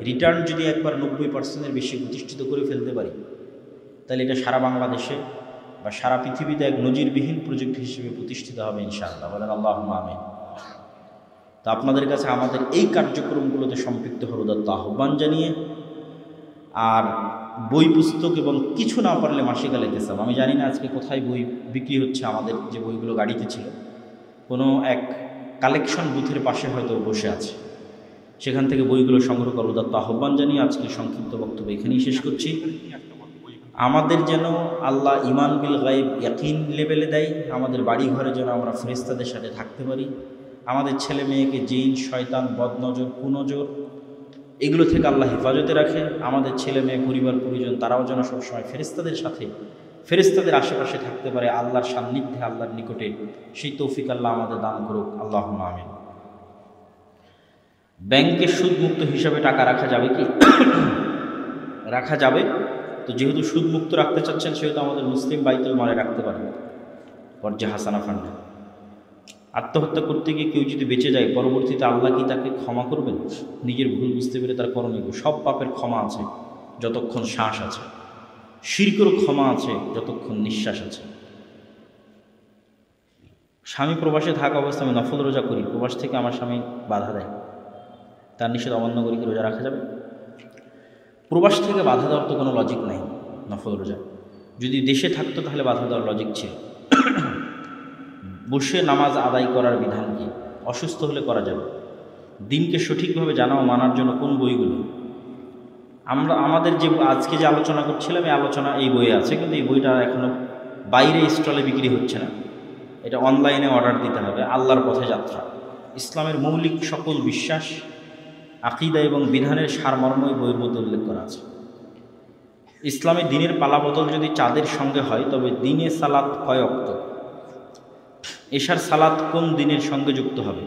রিটার্ন যদি একবার 90% বেশি প্রতিষ্ঠিত করে ফেলতে পারি, তাহলে এটা সারা বাংলাদেশে বা সারা পৃথিবীতে এক নজিরবিহীন প্রজেক্ট হিসেবে প্রতিষ্ঠিত হবে ইনশাআল্লাহ। বলেন আল্লাহুম্মা আমিন। তো আপনাদের কাছে আমাদের এই কার্যক্রমগুলোতে সম্পৃক্ত হওয়ার উদাত্ত আহ্বান জানিয়ে, আর বই পুস্তক এবং কিছু না পারলে মাসিক আলাইতেসাম, আমি জানি না আজকে কোথায় বই বিক্রি হচ্ছে। আমাদের যে বইগুলো গাড়িতে ছিল, কোনো এক কালেকশন বুথের পাশে হয়তো বসে আছে, সেখান থেকে বইগুলো সংগ্রহ করার উদাত্ত আহ্বান জানিয়ে আজকে সংক্ষিপ্ত বক্তব্য এখানেই শেষ করছি। আমাদের যেন আল্লাহ ইমান বিল গায়ব ইয়াকিন লেভেলে দেয়, আমাদের বাড়ি ঘরে যেন আমরা ফেরেশতাদের সাথে থাকতে পারি, আমাদের ছেলে মেয়েকে জিন, শয়তান, বদনজর, কুনজর এগুলো থেকে আল্লাহ হেফাজতে রাখে, আমাদের ছেলে মেয়ে, পরিবার পরিজন তারাও যেন সবসময় ফেরেশতাদের সাথে, ফেরেশতাদের আশেপাশে থাকতে পারে, আল্লাহর সান্নিধ্যে, আল্লাহর নিকটে। সেই তৌফিক আল্লাহ আমাদের দান করুক, আল্লাহুম্মা আমিন। ব্যাংকে সুদমুক্ত হিসাবে টাকা রাখা যাবে কি? রাখা যাবে। তো যেহেতু সুদমুক্ত রাখতে চাচ্ছেন, সেহেতু আমাদের মুসলিম বাইতুল মালে রাখতে পারেন, কর্জে হাসানা ফান্ডে। আত্মহত্যা করতে গিয়ে কেউ যদি বেঁচে যায়, পরবর্তীতে আল্লাহ কি তাকে ক্ষমা করবেন? নিজের ভুল বুঝতে পেরে তার করণীয় সব পাপের ক্ষমা আছে যতক্ষণ শ্বাস আছে, শিরকেরও ক্ষমা আছে যতক্ষণ নিঃশ্বাস আছে। স্বামী প্রবাসে থাকা অবস্থায় আমি নফল রোজা করি, প্রবাস থেকে আমার স্বামী বাধা দেয়, তার নিষেধ অমান্য করি কি রোজা রাখা যাবে? প্রবাস থেকে বাধা দেওয়ার তো কোনো লজিক নাই। নফল রোজা যদি দেশে থাকতো তাহলে বাধা দেওয়ার লজিক ছিল। বসে নামাজ আদায় করার বিধান কি? অসুস্থ হলে করা যাবে। দিনকে সঠিকভাবে জানা ও মানার জন্য কোন বইগুলো? আমরা আমাদের যে আজকে যে আলোচনা করছিলাম, এই আলোচনা এই বইয়ে আছে, কিন্তু এই বইটা এখনও বাইরে স্টলে বিক্রি হচ্ছে না, এটা অনলাইনে অর্ডার দিতে হবে। আল্লাহর পথে যাত্রা, ইসলামের মৌলিক সকল বিশ্বাস, আকিদা এবং বিধানের সারমর্ম এই বইয়ের মধ্যে উল্লেখ করা আছে। ইসলামের দিনের পালাবদল যদি চাঁদের সঙ্গে হয়, তবে দিনে সালাত কয় ওয়াক্ত? এশার সালাত কোন দিনের সঙ্গে যুক্ত হবে?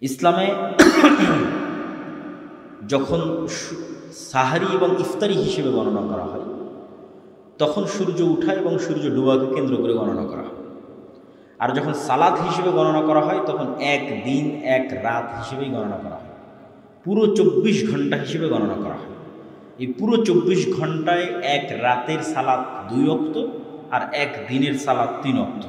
ইসলামে যখন সাহারি এবং ইফতারি হিসেবে গণনা করা হয়, তখন সূর্য উঠা এবং সূর্য ডুবাকে কেন্দ্র করে গণনা করা হয়। আর যখন সালাত হিসেবে গণনা করা হয়, তখন এক দিন এক রাত হিসেবেই গণনা করা হয়, পুরো 24 ঘন্টা হিসেবে গণনা করা হয়। এই পুরো 24 ঘন্টায় এক রাতের সালাত 2 ওয়াক্ত আর এক দিনের সালাত 3 ওয়াক্ত,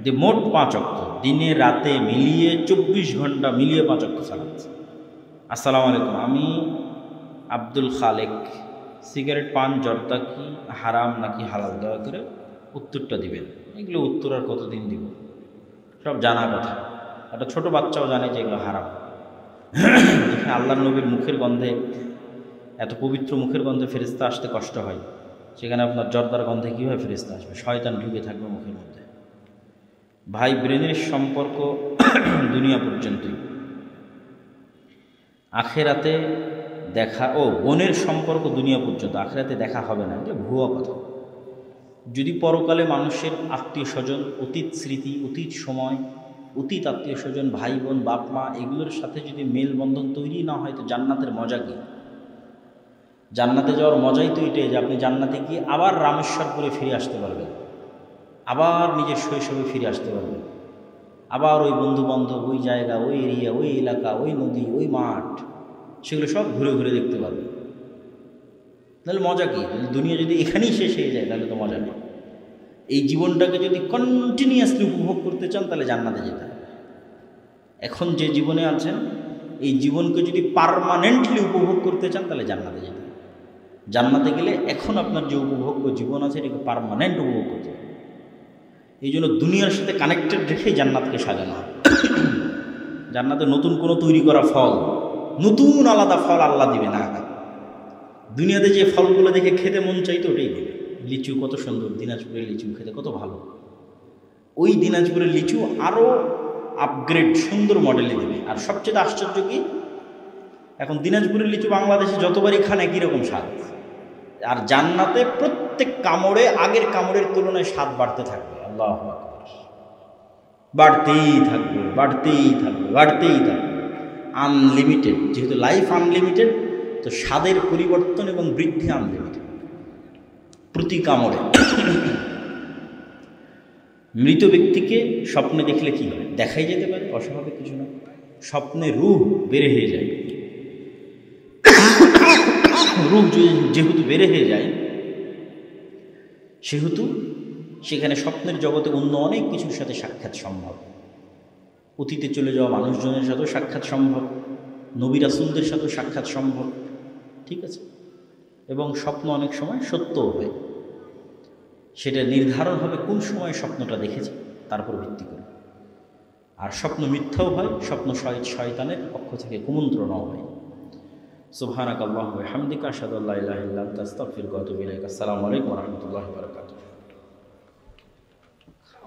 যে মোট 5 ওয়াক্ত, দিনে রাতে মিলিয়ে 24 ঘন্টা মিলিয়ে 5 ওয়াক্ত সালাত। আসসালামু আলাইকুম, আমি আব্দুল খালেক, সিগারেট পান জর্দা কি হারাম নাকি হালাল, দয়া করে উত্তরটা দিবেন। এগুলো উত্তর আর কতদিন দিব, সব জানা কথা। একটা ছোট বাচ্চাও জানে যে এগুলো হারাম। যেখানে আল্লাহর নবীর মুখের গন্ধে, এত পবিত্র মুখের গন্ধে ফেরেশতা আসতে কষ্ট হয়, সেখানে আপনার জর্দার গন্ধে কীভাবে ফেরেশতা আসবে? শয়তান ঢুকে থাকবে মুখের মধ্যে। ভাই, ব্রেনের সম্পর্ক দুনিয়া পর্যন্তই, আখেরাতে দেখা, বোনের সম্পর্ক দুনিয়া পর্যন্ত, আখেরাতে দেখা হবে না, এটা ভুয়া কথা। যদি পরকালে মানুষের আত্মীয় স্বজন, অতীত স্মৃতি, অতীত সময়, অতীত আত্মীয় স্বজন, ভাই বোন, বাপ মা, এগুলোর সাথে যদি মেলবন্ধন তৈরি না হয় তো জান্নাতের মজা কী? জান্নাতে যাওয়ার মজাই তো এটাই যে আপনি জান্নাতে গিয়ে আবার রামেশ্বরপুরে ফিরে আসতে পারবেন, আবার নিজের শৈশবে ফিরে আসতে পারবেন, আবার ওই বন্ধুবান্ধব, ওই জায়গা, ওই এরিয়া, ওই এলাকা, ওই নদী, ওই মাঠ, সেগুলো সব ঘুরে ঘুরে দেখতে পারবেন। তাহলে মজা কী? দুনিয়া যদি এখানেই শেষ হয়ে যায় তাহলে তো মজা নেই। এই জীবনটাকে যদি কন্টিনিউয়াসলি উপভোগ করতে চান তাহলে জান্নাতে যেতে হবে। এখন যে জীবনে আছেন এই জীবনকে যদি পার্মানেন্টলি উপভোগ করতে চান তাহলে জান্নাতে যেতে হবে। জান্নাতে গেলে এখন আপনার যে উপভোগ্য জীবন আছে এটাকে পার্মানেন্ট উপভোগ করতে হবে। এই জন্য দুনিয়ার সাথে কানেক্টেড রেখেই জান্নাতকে সাজানো হবে। জান্নাতে নতুন কোনো তৈরি করা ফল, নতুন আলাদা ফল আল্লাহ দিবে না। দুনিয়াতে যে ফলগুলো দেখে খেতে মন চাইতো ওটাই দেবে। লিচু কত সুন্দর, দিনাজপুরের লিচু খেতে কত ভালো, ওই দিনাজপুরের লিচু আরও আপগ্রেড সুন্দর মডেলে দেবে। আর সবচেয়ে আশ্চর্য কি, এখন দিনাজপুরের লিচু বাংলাদেশে যতবারই খান একই রকম স্বাদ, আর জান্নাতে প্রত্যেক কামড়ে আগের কামড়ের তুলনায় স্বাদ বাড়তে থাকবে। আল্লাহু আকবার, বাড়তেই থাকবে, বাড়তেই থাকবে, বাড়তেই থাকবে, আনলিমিটেড। যেহেতু লাইফ আনলিমিটেড, তো স্বাদের পরিবর্তন এবং বৃদ্ধি আনলিমিটেড প্রতি কামড়ে। মৃত ব্যক্তিকে স্বপ্নে দেখলে কি হয়? দেখাই যেতে পারে, অস্বাভাবিক কিছু না। স্বপ্নে রূহ বেড়ে হয়ে যায়, রূহ যেহেতু বেড়ে হয়ে যায় সেহেতু সেখানে স্বপ্নের জগতে অন্য অনেক কিছুর সাথে সাক্ষাৎ সম্ভব। অতীতে চলে যাওয়া মানুষজনের সাথেও সাক্ষাৎ সম্ভব, নবী রাসূলদের সাথেও সাক্ষাৎ সম্ভব, ঠিক আছে? এবং স্বপ্ন অনেক সময় সত্যও হয়। সেটা নির্ধারণ হবে কোন সময় স্বপ্নটা দেখেছে তার উপর ভিত্তি করে। আর স্বপ্ন মিথ্যাও হয়, স্বপ্ন শয়তানের পক্ষ থেকে কুমন্ত্রণাও হয়। সুবহানাকাল্লাহুম্মা ওয়া বিহামদিকা আশহাদু আল্লা ইলাহা ইল্লা আনতা আস্তাগফিরুকা ওয়া আতুবু ইলাইক। আসসালামু আলাইকুম ওয়া রাহমাতুল্লাহি ওয়া বারাকাতুহু।